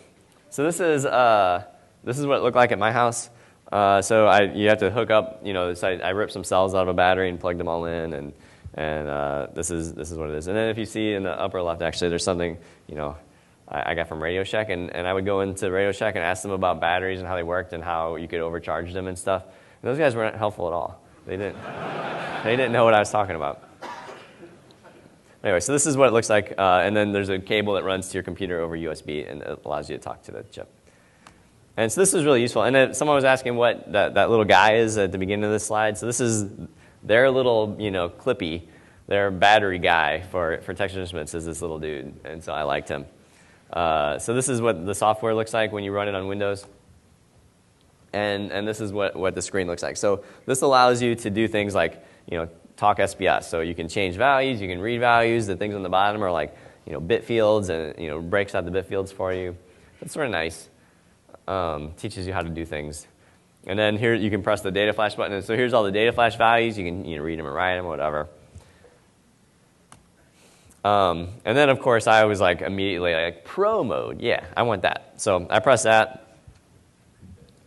So this is what it looked like at my house. So you have to hook up. I ripped some cells out of a battery and plugged them all in, and this is what it is. And then if you see in the upper left, actually, there's something I got from Radio Shack, and I would go into Radio Shack and ask them about batteries and how they worked and how you could overcharge them and stuff. And those guys weren't helpful at all. They didn't know what I was talking about. Anyway, so this is what it looks like, and then there's a cable that runs to your computer over USB, and it allows you to talk to the chip. And so this is really useful. And then someone was asking what that little guy is at the beginning of this slide. So this is their little, Clippy, their battery guy for Texas Instruments is this little dude, and so I liked him. So this is what the software looks like when you run it on Windows. And this is what the screen looks like. So this allows you to do things like, talk SPS. So you can change values, you can read values. The things on the bottom are like, bit fields, and breaks out the bit fields for you. That's sort of nice. Teaches you how to do things. And then here you can press the data flash button. And so here's all the data flash values. You can read them or write them or whatever. And then, of course, I was like immediately like, pro mode. Yeah, I want that. So I press that.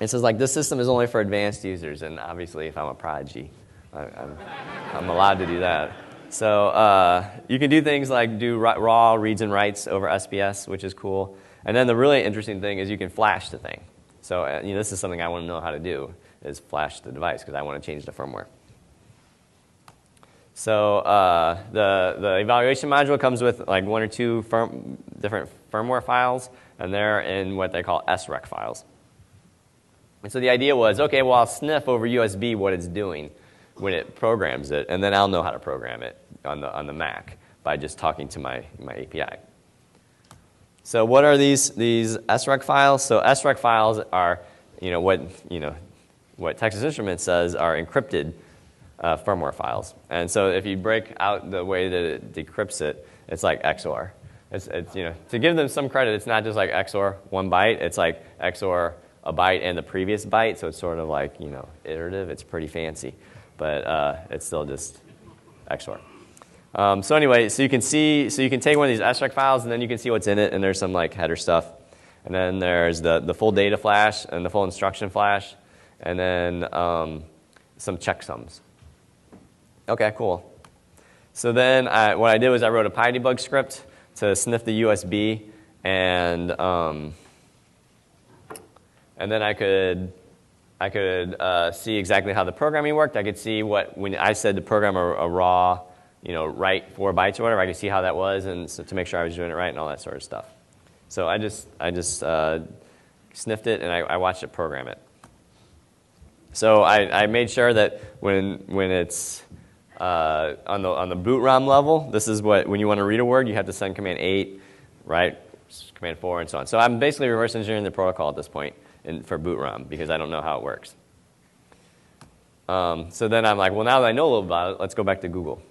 It says, like, this system is only for advanced users. And obviously, if I'm a prodigy, I'm allowed to do that. So you can do things like do raw reads and writes over SPS, which is cool. And then the really interesting thing is you can flash the thing. So this is something I want to know how to do, is flash the device, because I want to change the firmware. So the evaluation module comes with like 1 or 2 different firmware files, and they're in what they call SREC files. And so the idea was, okay, well, I'll sniff over USB what it's doing when it programs it, and then I'll know how to program it on the Mac by just talking to my API. So what are these SREC files? So SREC files are what Texas Instruments says are encrypted firmware files. And so if you break out the way that it decrypts it, it's like XOR. It's to give them some credit, it's not just like XOR 1 byte. It's like XOR a byte and the previous byte. So it's sort of like iterative. It's pretty fancy, but it's still just XOR. So anyway, so you can take one of these SREC files, and then you can see what's in it, and there's some like header stuff, and then there's the full data flash and the full instruction flash, and then some checksums. Okay, cool. So then what I did was I wrote a PyDebug script to sniff the USB, and then I could see exactly how the programming worked. I could see when I said to program a raw, write 4 bytes or whatever, I could see how that was, and so to make sure I was doing it right and all that sort of stuff. So I just sniffed it, and I watched it program it. So I made sure that when it's on the boot ROM level, this is when you want to read a word, you have to send command 8, right, command 4, and so on. So I'm basically reverse engineering the protocol at this point for boot ROM, because I don't know how it works. So then I'm like, well, now that I know a little about it, let's go back to Google.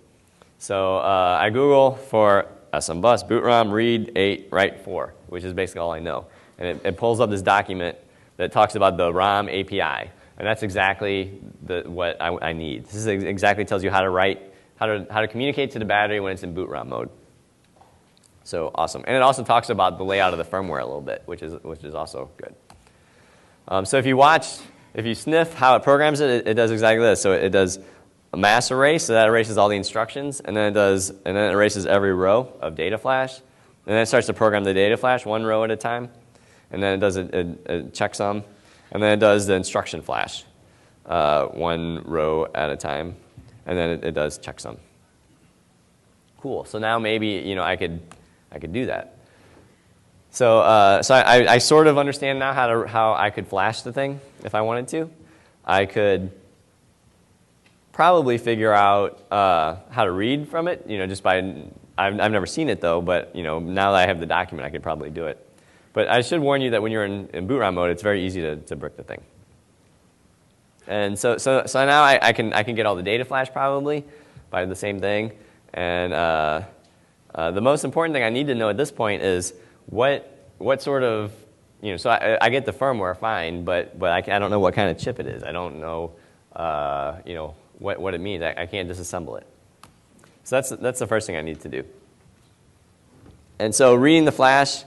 So I Google for SMBus, boot ROM, read 8, write 4, which is basically all I know. And it pulls up this document that talks about the ROM API. And that's exactly what I need. This exactly tells you how to write, how to communicate to the battery when it's in boot ROM mode. So awesome. And it also talks about the layout of the firmware a little bit, which is also good. So if you sniff how it programs it, it does exactly this. So it does a mass erase, so that erases all the instructions, and then it erases every row of data flash, and then it starts to program the data flash 1 row at a time, and then it does a checksum, and then it does the instruction flash 1 row at a time, and then it does checksum. Cool. So now maybe I could do that. So I sort of understand now how I could flash the thing if I wanted to. I could probably figure out how to read from it, just by, I've never seen it though, but now that I have the document, I could probably do it. But I should warn you that when you're in boot ROM mode, it's very easy to brick the thing. And so now I can get all the data flash probably by the same thing. And the most important thing I need to know at this point is what sort of, so I get the firmware fine, but I don't know what kind of chip it is. I don't know, what it means. I can't disassemble it. So that's the first thing I need to do. And so reading the flash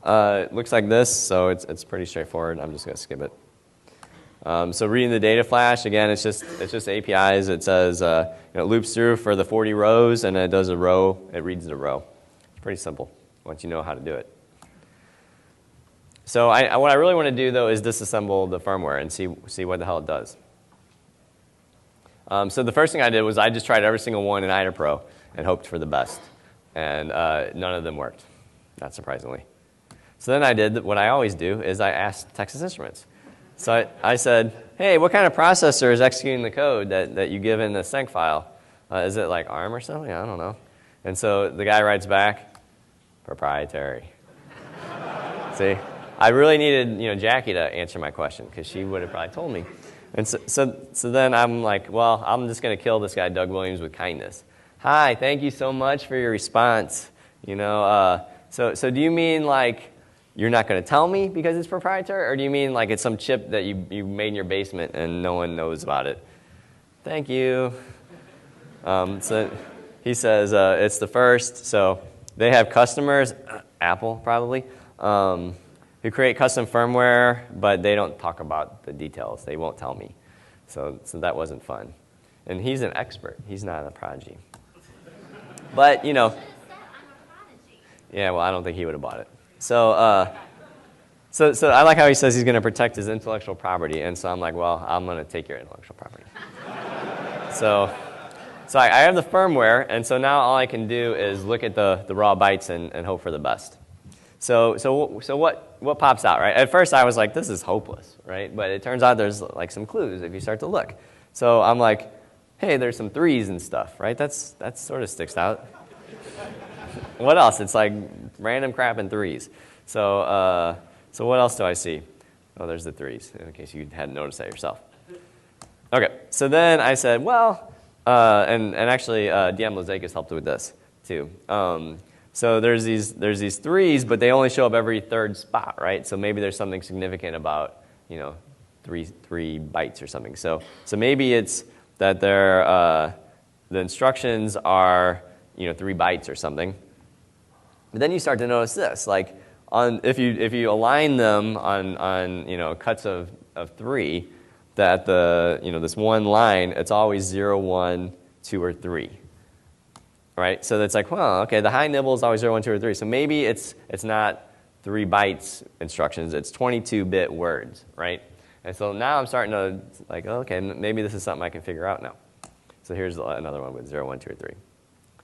looks like this, so it's pretty straightforward. I'm just going to skip it. So reading the data flash, again, it's just APIs. It says it loops through for the 40 rows, and it does a row. It reads the row. It's pretty simple once you know how to do it. So what I really want to do, though, is disassemble the firmware and see what the hell it does. So the first thing I did was I just tried every single one in IdaPro and hoped for the best. And none of them worked, not surprisingly. So then I did what I always do, is I asked Texas Instruments. So I said, hey, what kind of processor is executing the code that you give in the senc file? Is it like ARM or something? I don't know. And so the guy writes back, proprietary. See? I really needed Jackie to answer my question, because she would have probably told me. And so then I'm like, well, I'm just going to kill this guy, Doug Williams, with kindness. Hi, thank you so much for your response. You know, so do you mean like you're not going to tell me because it's proprietary, or do you mean like it's some chip that you made in your basement and no one knows about it? Thank you. So he says it's the first. So they have customers, Apple probably, who create custom firmware, but they don't talk about the details. They won't tell me. So that wasn't fun. And he's an expert. He's not a prodigy. But, you know. Yeah, well, I don't think he would have bought it. So I like how he says he's going to protect his intellectual property. And so I'm like, well, I'm going to take your intellectual property. So I have the firmware. And so now all I can do is look at the raw bytes and hope for the best. So what pops out, right? At first I was like, this is hopeless, right? But it turns out there's like some clues if you start to look. So I'm like, hey, there's some 3s and stuff, right? That sort of sticks out. What else? It's like random crap in 3s. So what else do I see? Oh, there's the 3s, in case you hadn't noticed that yourself. Okay, so then I said, well, and actually DM Lozakis helped with this too. So there's these 3s, but they only show up every 3rd spot, right? So maybe there's something significant about, you know, three bytes or something. So maybe it's that the instructions are, you know, 3 bytes or something. But then you start to notice this, like if you align them on you know, cuts of 3, that this one line, it's always 0, 1, 2, or 3. Right? So that's like, well, okay, the high nibble is always 0, 1, 2, or 3. So maybe it's not 3 bytes instructions, it's 22-bit words, right? And so now I'm starting to like, okay, maybe this is something I can figure out now. So here's another one with 0, 1, 2, or 3.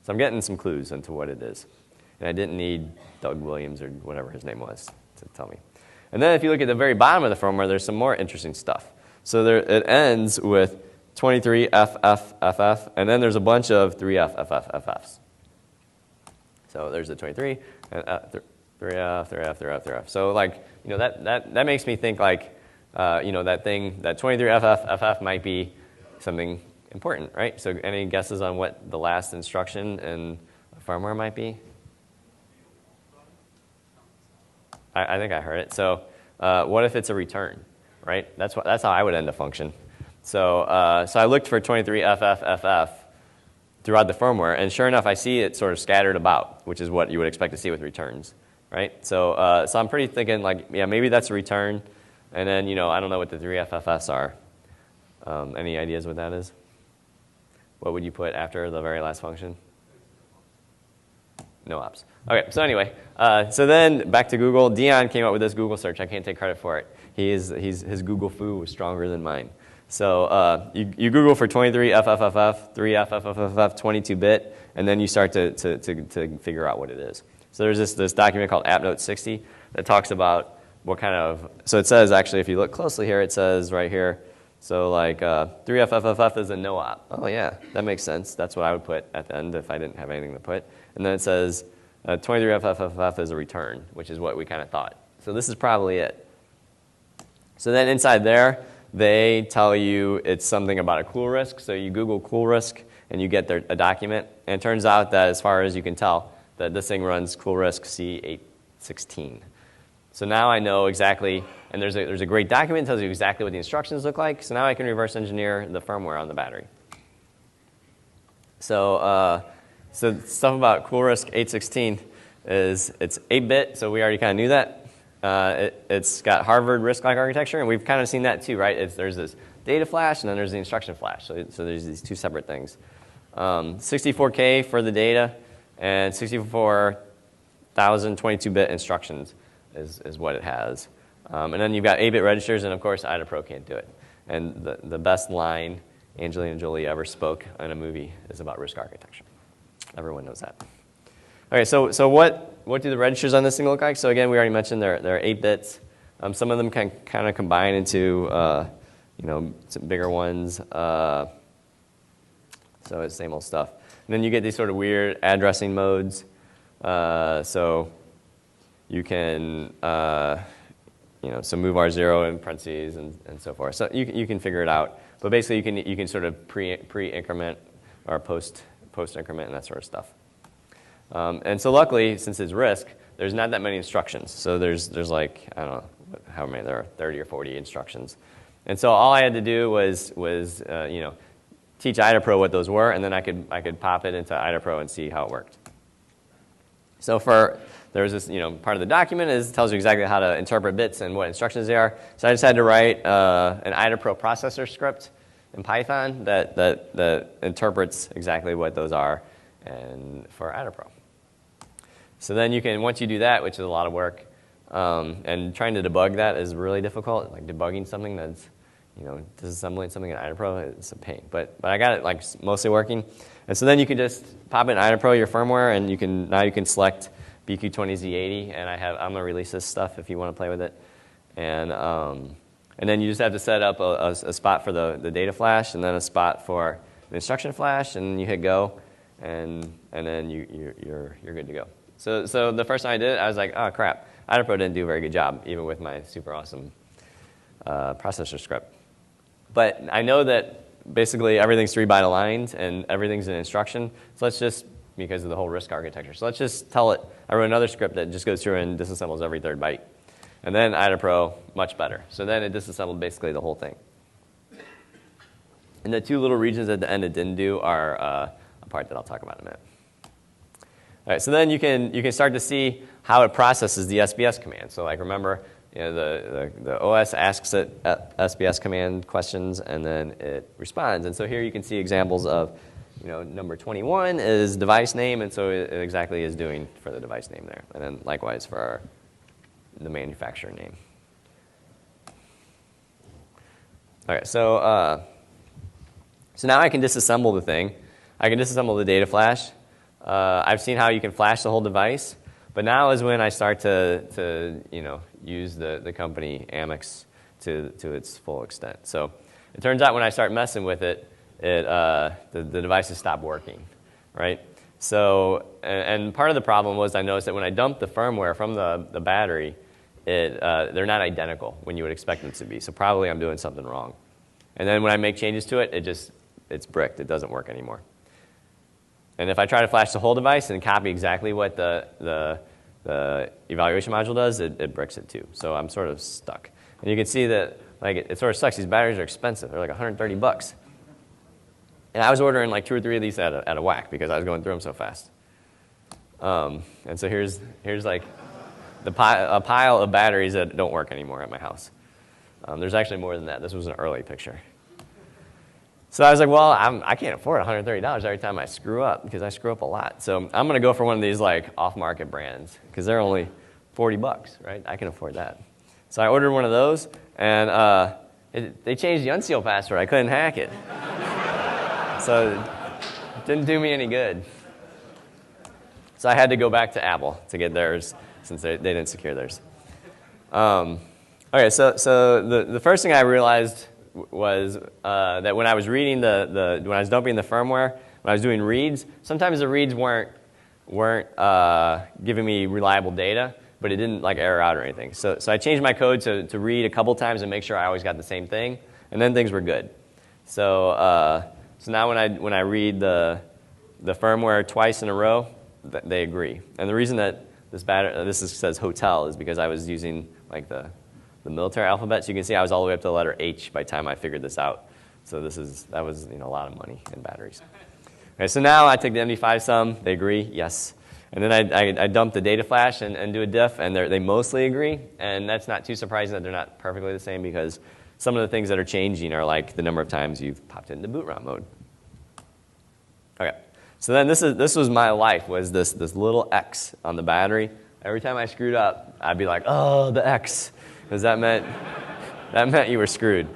So I'm getting some clues into what it is. And I didn't need Doug Williams or whatever his name was to tell me. And then if you look at the very bottom of the firmware, there's some more interesting stuff. So it ends with 23FFFF, and then there's a bunch of 3FFFFFs. So there's the 23, and 3F. So like, you know, that makes me think like, you know, that 23FFFF might be something important, right? So any guesses on what the last instruction in firmware might be? I think I heard it. So what if it's a return, right? That's how I would end a function. So I looked for 23FFFF throughout the firmware, and sure enough, I see it sort of scattered about, which is what you would expect to see with returns, right? So I'm pretty thinking like, yeah, maybe that's a return, and then, you know, I don't know what the 3FFFs are. Any ideas what that is? What would you put after the very last function? No ops. Okay, so anyway, so then back to Google. Dion came up with this Google search. I can't take credit for it. His Google foo was stronger than mine. So you Google for 23FFFF, 3FFFF, 22-bit, and then you start to figure out what it is. So there's this document called AppNote 60 that talks about what kind of, so it says actually, if you look closely here, it says right here, so like 3FFFF is a no-op. Oh yeah, that makes sense. That's what I would put at the end if I didn't have anything to put. And then it says 23FFFF is a return, which is what we kind of thought. So this is probably it. So then inside there, they tell you it's something about a cool risk. So you Google cool risk, and you get a document. And it turns out that as far as you can tell, that this thing runs cool risk C816. So now I know exactly, and there's a great document that tells you exactly what the instructions look like. So now I can reverse engineer the firmware on the battery. So stuff about cool risk 816 is it's 8-bit, so we already kind of knew that. It's got Harvard RISC-like architecture, and we've kind of seen that too, right? There's this data flash, and then there's the instruction flash. So there's these two separate things. 64K for the data, and 64,000 22-bit instructions is what it has. And then you've got 8-bit registers, and of course, IDA Pro can't do it. And the best line Angelina Jolie ever spoke in a movie is about RISC architecture. Everyone knows that. Okay, so what do the registers on this thing look like? So again, we already mentioned they're 8 bits. Some of them can kind of combine into some bigger ones. So it's same old stuff. And then you get these sort of weird addressing modes. So you can so move R0 in parentheses and so forth. So you can figure it out. But basically, you can sort of pre-increment or post-increment and that sort of stuff. And so luckily, since it's RISC, there's not that many instructions. So there's like, I don't know how many, there are 30 or 40 instructions. And so all I had to do was teach IDAPRO what those were, and then I could pop it into IDAPRO and see how it worked. So there's this, part of the document tells you exactly how to interpret bits and what instructions they are. So I just had to write an IDAPRO processor script in Python that interprets exactly what those are and for IDAPRO. So then once you do that, which is a lot of work, and trying to debug that is really difficult, like debugging something that's, disassembling something in IDAPRO, it's a pain. But I got it mostly working. And so then you can just pop in IDAPRO, your firmware, and now you can select BQ20Z80, and I'm gonna release this stuff if you want to play with it. And then you just have to set up a spot for the data flash, and then a spot for the instruction flash, and you hit go, and then you're good to go. So the first time I did it, I was like, oh crap, IDAPRO didn't do a very good job, even with my super awesome processor script. But I know that basically everything's 3-byte aligned and everything's an instruction. So let's just, because of the whole RISC architecture, so let's just tell it, I wrote another script that just goes through and disassembles every 3rd byte. And then IDAPRO, much better. So then it disassembled basically the whole thing. And the 2 little regions at the end it didn't do are a part that I'll talk about in a minute. All right, so then you can start to see how it processes the SBS command. So like remember, the OS asks it SBS command questions, and then it responds. And so here you can see examples of, number 21 is device name, and so it exactly is doing for the device name there. And then likewise for the manufacturer name. Okay, so now I can disassemble the thing. I can disassemble the data flash. I've seen how you can flash the whole device. But now is when I start to use the company Amex to its full extent. So it turns out when I start messing with it, the devices stop working, right? So and part of the problem was I noticed that when I dumped the firmware from the battery, they're not identical when you would expect them to be. So probably I'm doing something wrong. And then when I make changes to it, it's bricked. It doesn't work anymore. And if I try to flash the whole device and copy exactly what the evaluation module does, it bricks it too. So I'm sort of stuck. And you can see that it sort of sucks. These batteries are expensive. They're like $130. And I was ordering like 2 or 3 of these at a whack because I was going through them so fast. And so here's like a pile of batteries that don't work anymore at my house. There's actually more than that. This was an early picture. So I was like, well, I can't afford $130 every time I screw up because I screw up a lot. So I'm going to go for one of these like off-market brands because they're only $40, right? I can afford that. So I ordered one of those, and they changed the unseal password. I couldn't hack it. So it didn't do me any good. So I had to go back to Apple to get theirs since they didn't secure theirs. Okay, so the first thing I realized was that when I was reading when I was dumping the firmware, when I was doing reads, sometimes the reads weren't giving me reliable data, but it didn't like error out or anything. So I changed my code to read a couple times and make sure I always got the same thing, and then things were good. So now when I read the firmware twice in a row, they agree. And the reason that this says hotel is because I was using like the military alphabet. So you can see I was all the way up to the letter H by the time I figured this out. So that was a lot of money in batteries. Okay, so now I take the MD5 sum. They agree, yes. And then I dump the data flash and do a diff, and they mostly agree. And that's not too surprising that they're not perfectly the same because some of the things that are changing are like the number of times you've popped into boot round mode. Okay, so then this was my life, was this little X on the battery. Every time I screwed up, I'd be like, oh, the X. Because that meant you were screwed.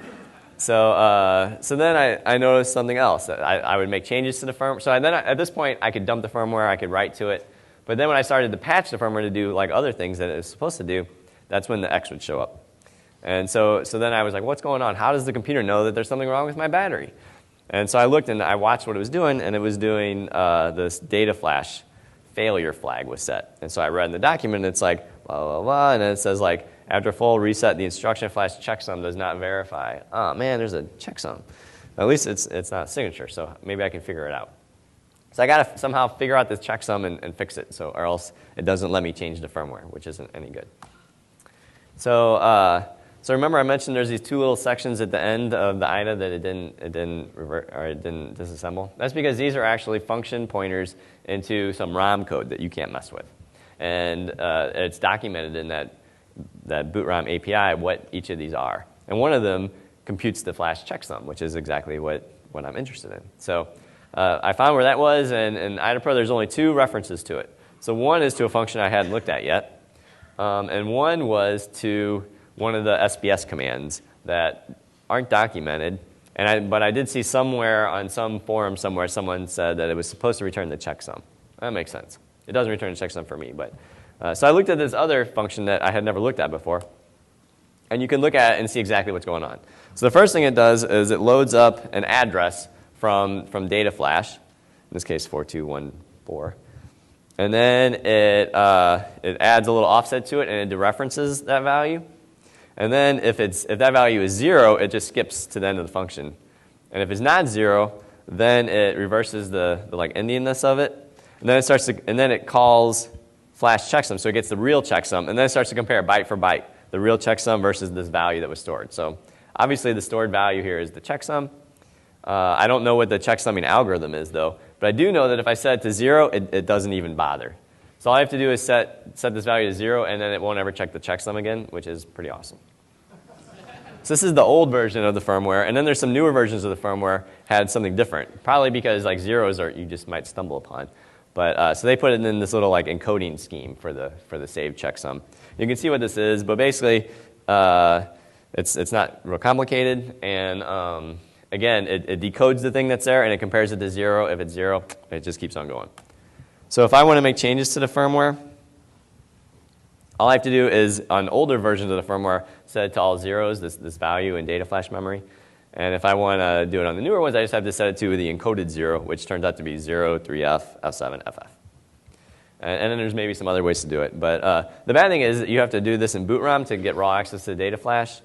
So then I noticed something else. I would make changes to the firmware. So then at this point, I could dump the firmware. I could write to it. But then when I started to patch the firmware to do like other things that it was supposed to do, that's when the X would show up. And so then I was like, what's going on? How does the computer know that there's something wrong with my battery? And so I looked and I watched what it was doing, and it was doing this data flash failure flag was set. And so I read in the document, and it's like, blah, blah, blah, and then it says like, after full reset, the instruction flash checksum does not verify. Oh man, there's a checksum. At least it's not a signature, so maybe I can figure it out. So I got to somehow figure out this checksum and fix it, or else it doesn't let me change the firmware, which isn't any good. So remember I mentioned there's these two little sections at the end of the IDA that it didn't disassemble. That's because these are actually function pointers into some ROM code that you can't mess with, and it's documented in that boot ROM API what each of these are, and one of them computes the flash checksum, which is exactly what I'm interested in. So I found where that was, and in IDAPRO there's only two references to it. So one is to a function I hadn't looked at yet, and one was to one of the SBS commands that aren't documented. But I did see somewhere on some forum somewhere someone said that it was supposed to return the checksum. That makes sense. It doesn't return the checksum for me, but so I looked at this other function that I had never looked at before, and you can look at it and see exactly what's going on. So the first thing it does is it loads up an address from data flash, in this case 4214, and then it adds a little offset to it and it dereferences that value. And then if that value is 0, it just skips to the end of the function. And if it's not 0, then it reverses the like endianness of it. And then it calls flash checksum, so it gets the real checksum, and then it starts to compare byte for byte, the real checksum versus this value that was stored. So obviously the stored value here is the checksum. I don't know what the checksumming algorithm is though, but I do know that if I set it to 0, it doesn't even bother. So all I have to do is set this value to 0, and then it won't ever check the checksum again, which is pretty awesome. So this is the old version of the firmware, and then there's some newer versions of the firmware had something different, probably because like zeros you just might stumble upon. But so they put it in this little like encoding scheme for the saved checksum. You can see what this is, but basically it's not real complicated, and again it decodes the thing that's there and it compares it to 0. If it's 0, it just keeps on going. So if I want to make changes to the firmware, all I have to do is, on older versions of the firmware, set it to all zeros, this value in data flash memory. And if I want to do it on the newer ones, I just have to set it to the encoded 0, which turns out to be 0, 3F, F7, FF. And then there's maybe some other ways to do it. But the bad thing is that you have to do this in boot ROM to get raw access to the data flash,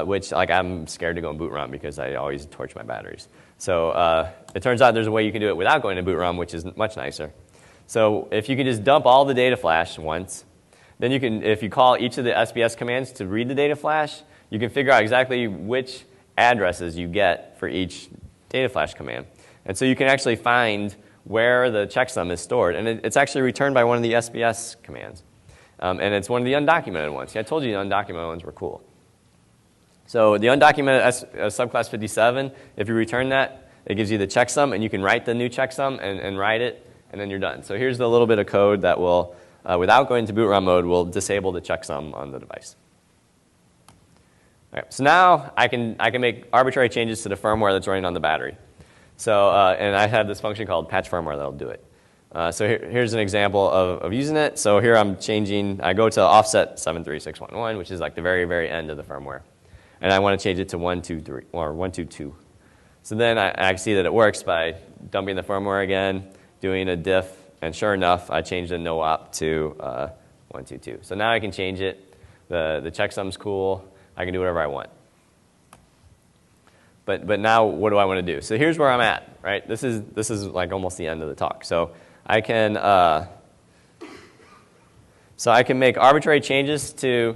which I'm scared to go in boot ROM because I always torch my batteries. So it turns out there's a way you can do it without going to boot ROM, which is much nicer. So if you can just dump all the data flash once, then you can, if you call each of the SBS commands to read the data flash, you can figure out exactly which addresses you get for each data flash command. And so you can actually find where the checksum is stored. And it's actually returned by one of the SBS commands. And it's one of the undocumented ones. See, I told you the undocumented ones were cool. So the undocumented subclass 57, if you return that, it gives you the checksum, and you can write the new checksum and write it, and then you're done. So here's the little bit of code that will, without going to boot ROM mode, will disable the checksum on the device. All right, so now I can make arbitrary changes to the firmware that's running on the battery. So, and I have this function called patch firmware that'll do it. So here's an example of using it. So here I'm changing, I go to offset 73611, which is like the very, very end of the firmware. And I want to change it to 123, or 122. So then I see that it works by dumping the firmware again, doing a diff, and sure enough, I changed the no op to 122. So now I can change it. The checksum's cool. I can do whatever I want. But now what do I want to do? So here's where I'm at, right? This is like almost the end of the talk. So I can make arbitrary changes to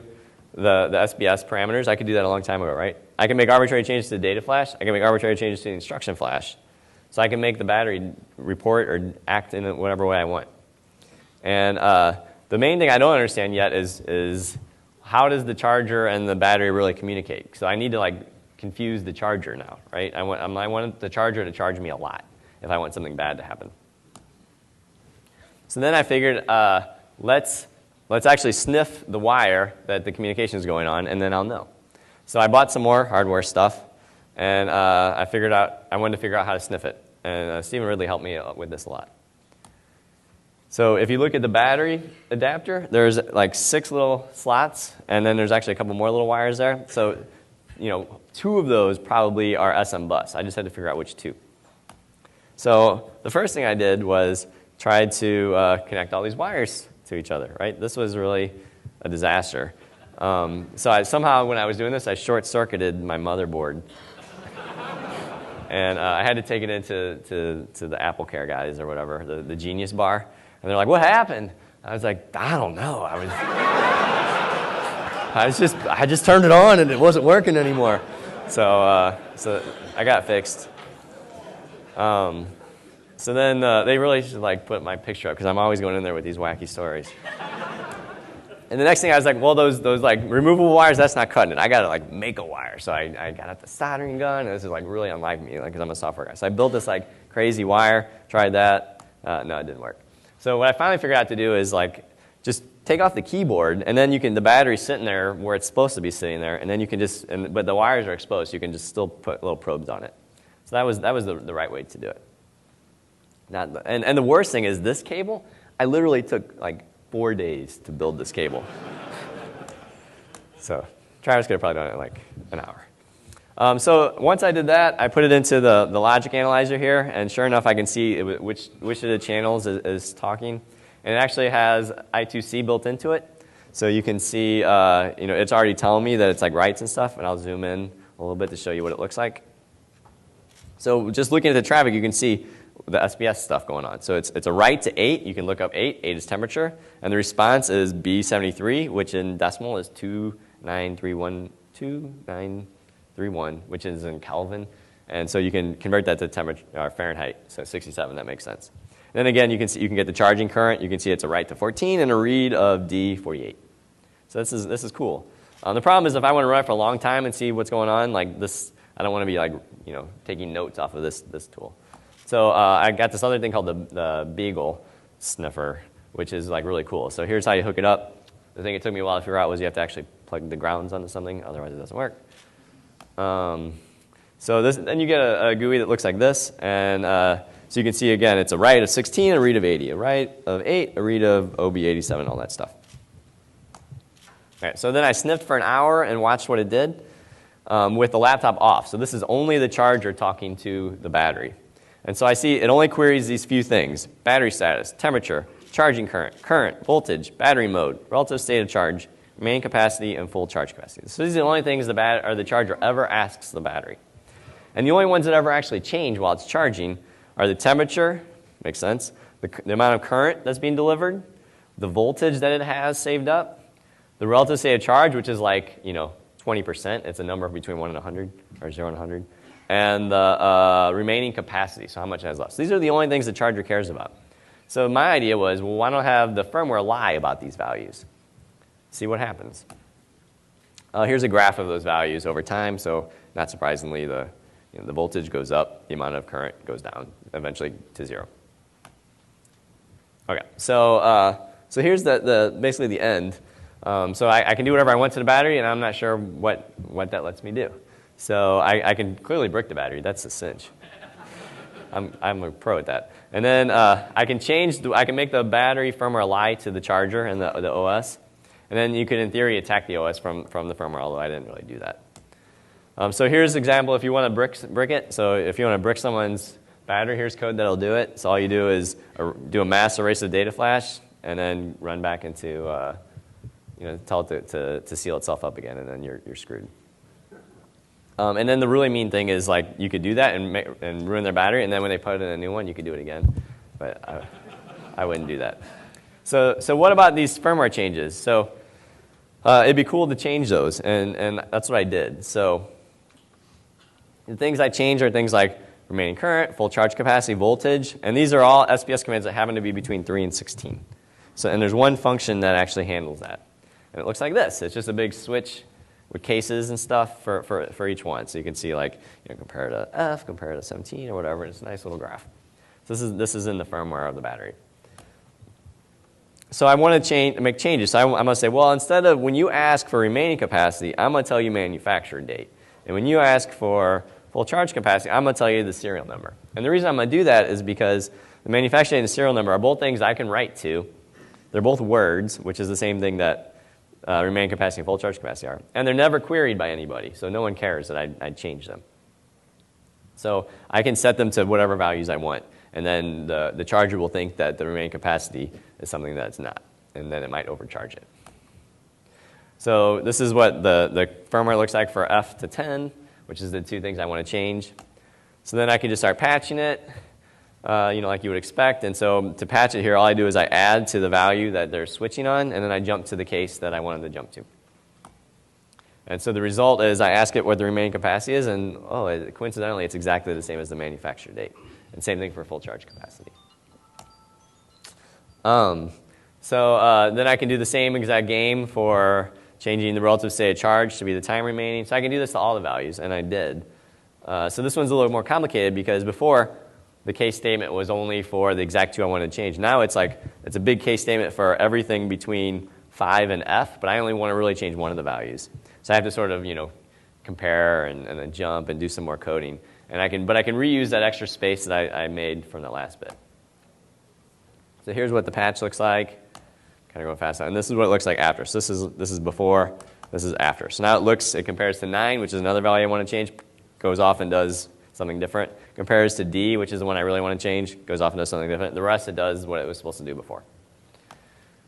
the SBS parameters. I could do that a long time ago, right? I can make arbitrary changes to the data flash. I can make arbitrary changes to the instruction flash. So I can make the battery report or act in whatever way I want. And the main thing I don't understand yet is how does the charger and the battery really communicate? So I need to like confuse the charger now, right? I want the charger to charge me a lot if I want something bad to happen. So then I figured let's actually sniff the wire that the communication is going on, and then I'll know. So I bought some more hardware stuff, and I wanted to figure out how to sniff it. And Stephen Ridley helped me with this a lot. So if you look at the battery adapter, there's like 6 little slots, and then there's actually a couple more little wires there. So 2 of those probably are SM bus. I just had to figure out which 2. So the first thing I did was try to connect all these wires to each other, right? This was really a disaster. So somehow when I was doing this, I short-circuited my motherboard. And I had to take it into to the Apple Care guys or whatever, the Genius Bar. And they're like, what happened? I was like, I don't know. I just turned it on and it wasn't working anymore. So I got fixed. So then they really should like put my picture up because I'm always going in there with these wacky stories. And the next thing I was like, well, those like removable wires, that's not cutting it. I got to like make a wire. So I got out the soldering gun, and this is like really unlike me, like because I'm a software guy. So I built this like crazy wire, tried that. No, it didn't work. So what I finally figured out to do is like just take off the keyboard, and then the battery's sitting there where it's supposed to be sitting there, and then you can but the wires are exposed, so you can just still put little probes on it. So that was the right way to do it. And the worst thing is this cable, I literally took like 4 days to build this cable. So Travis could have probably done it in like an hour. So once I did that, I put it into the logic analyzer here, and sure enough, I can see which of the channels is talking. And it actually has I2C built into it. So you can see, it's already telling me that it's like writes and stuff, and I'll zoom in a little bit to show you what it looks like. So just looking at the traffic, you can see the SBS stuff going on. So it's a write to 8. You can look up 8. 8 is temperature. And the response is B73, which in decimal is 2931, which is in Kelvin. And so you can convert that to temperature, Fahrenheit, so 67. That makes sense. And then again, you can get the charging current. You can see it's a write to 14 and a read of D48. So this is cool. The problem is if I want to run it for a long time and see what's going on, like this, I don't want to be like taking notes off of this tool. So I got this other thing called the Beagle sniffer, which is like really cool. So here's how you hook it up. The thing it took me a while to figure out was you have to actually plug the grounds onto something, otherwise it doesn't work. So then you get a GUI that looks like this, and so you can see again it's a write of 16, a read of 80, a write of 8, a read of OB87, all that stuff. All right, so then I sniffed for an hour and watched what it did with the laptop off. So this is only the charger talking to the battery. And so I see it only queries these few things: battery status, temperature, charging current, voltage, battery mode, relative state of charge, main capacity, and full charge capacity. So these are the only things the charger ever asks the battery. And the only ones that ever actually change while it's charging are the temperature, makes sense, the amount of current that's being delivered, the voltage that it has saved up, the relative state of charge, which is like 20%. It's a number between 1 and 100, or 0 and 100. And the remaining capacity, so how much it has left. So these are the only things the charger cares about. So my idea was, well, why don't I have the firmware lie about these values? See what happens. Here's a graph of those values over time. So not surprisingly, the voltage goes up, the amount of current goes down, eventually to 0. Okay, so here's basically the end. So I can do whatever I want to the battery, and I'm not sure what that lets me do. So I can clearly brick the battery. That's a cinch. I'm a pro at that. And then I can make the battery firmware lie to the charger and the OS. And then you could, in theory, attack the OS from the firmware, although I didn't really do that. So here's an example if you want to brick it. So if you want to brick someone's battery, here's code that'll do it. So all you do is do a mass erase of data flash, and then run back into, tell it to seal itself up again, and then you're screwed. And then the really mean thing is, like, you could do that and ruin their battery, and then when they put in a new one, you could do it again. But I wouldn't do that. So what about these firmware changes? So it'd be cool to change those, and that's what I did. So the things I changed are things like remaining current, full charge capacity, voltage, and these are all SPS commands that happen to be between 3 and 16. And there's one function that actually handles that. And it looks like this. It's just a big switch with cases and stuff for each one. So you can see, like, compare to F, compare to 17 or whatever. It's a nice little graph. So this is in the firmware of the battery. So I want to make changes. So I'm going to say, well, instead of when you ask for remaining capacity, I'm going to tell you manufacturer date. And when you ask for full charge capacity, I'm going to tell you the serial number. And the reason I'm going to do that is because the manufacturer date and the serial number are both things I can write to. They're both words, which is the same thing that remaining capacity and full charge capacity are. And they're never queried by anybody, so no one cares that I'd change them. So I can set them to whatever values I want. And then the charger will think that the remaining capacity is something that it's not. And then it might overcharge it. So this is what the firmware looks like for F to 10, which is the two things I want to change. So then I can just start patching it, like you would expect. And so to patch it here, all I do is I add to the value that they're switching on, and then I jump to the case that I wanted to jump to. And so the result is I ask it what the remaining capacity is, and coincidentally, it's exactly the same as the manufacture date. And same thing for full charge capacity. So then I can do the same exact game for changing the relative state of charge to be the time remaining. So I can do this to all the values, and I did. So this one's a little more complicated because before, the case statement was only for the exact two I wanted to change. Now it's like it's a big case statement for everything between 5 and F, but I only want to really change one of the values. So I have to sort of compare and then jump and do some more coding. And I can reuse that extra space that I made from the last bit. So here's what the patch looks like. Kind of going fast now. And this is what it looks like after. So this is before, this is after. So now it compares to 9, which is another value I want to change, goes off and does something different. Compares to D, which is the one I really want to change, goes off and does something different. The rest, it does what it was supposed to do before.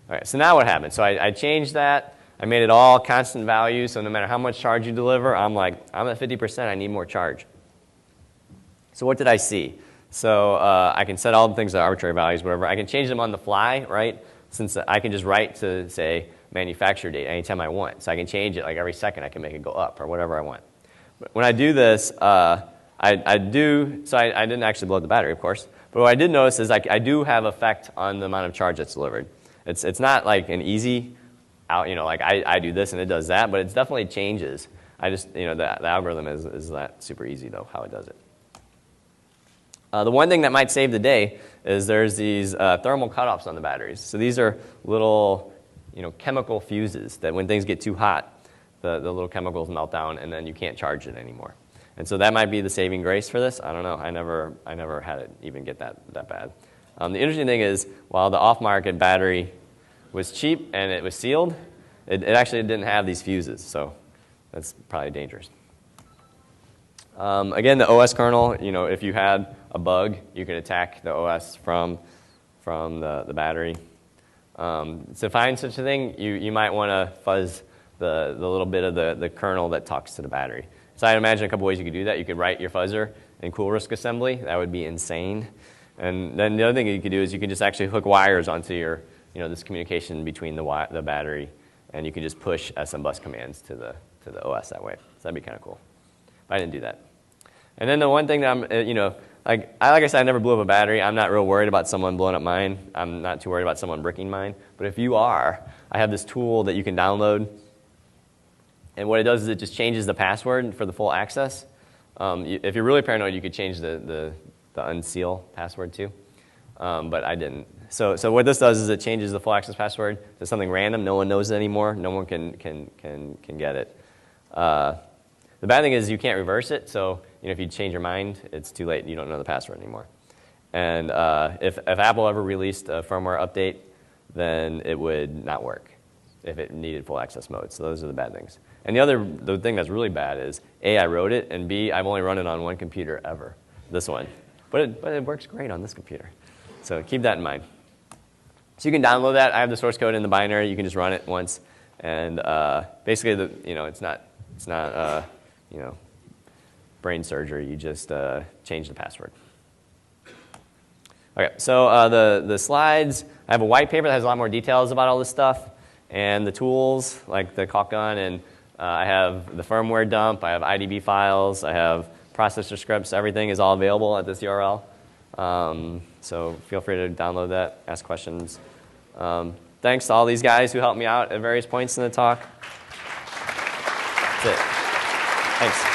All right, so now what happened? So I changed that. I made it all constant values, so no matter how much charge you deliver, I'm at 50%, I need more charge. So what did I see? So I can set all the things to arbitrary values, whatever. I can change them on the fly, right? Since I can just write to, say, manufacture date anytime I want. So I can change it like every second. I can make it go up or whatever I want. But when I do this, I didn't actually blow up the battery, of course. But what I did notice is I do have effect on the amount of charge that's delivered. It's not like an easy out, like I do this and it does that, but it definitely changes. I just, the algorithm is not super easy, though, how it does it. The one thing that might save the day is there's these thermal cutoffs on the batteries. So these are little, chemical fuses that when things get too hot, the little chemicals melt down and then you can't charge it anymore. And so that might be the saving grace for this. I don't know. I never had it even get that bad. The interesting thing is, while the off-market battery was cheap and it was sealed, it actually didn't have these fuses. So that's probably dangerous. Again, the OS kernel, if you had a bug, you could attack the OS from the battery. To find such a thing, you might want to fuzz the little bit of the kernel that talks to the battery. So I imagine a couple ways you could do that. You could write your fuzzer in cool RISC assembly. That would be insane. And then the other thing you could do is you could just actually hook wires onto your, this communication between the battery, and you can just push SM bus commands to the OS that way. So that'd be kind of cool. But I didn't do that. And then the one thing that like I said, I never blew up a battery. I'm not real worried about someone blowing up mine. I'm not too worried about someone bricking mine. But if you are, I have this tool that you can download. And what it does is it just changes the password for the full access. If you're really paranoid, you could change the unseal password too. But I didn't. So what this does is it changes the full access password to something random. No one knows it anymore. No one can get it. The bad thing is you can't reverse it. So if you change your mind, it's too late. You don't know the password anymore. And if Apple ever released a firmware update, then it would not work if it needed full access mode. So those are the bad things. And the thing that's really bad is, A, I wrote it, and B, I've only run it on one computer ever, this one. But it works great on this computer. So keep that in mind. So you can download that. I have the source code in the binary. You can just run it once. And basically, it's not brain surgery. You just change the password. Okay, so the slides, I have a white paper that has a lot more details about all this stuff. And the tools, like the caulk gun, and I have the firmware dump, I have IDB files, I have processor scripts, everything is all available at this URL. So feel free to download that, ask questions. Thanks to all these guys who helped me out at various points in the talk. That's it. Thanks.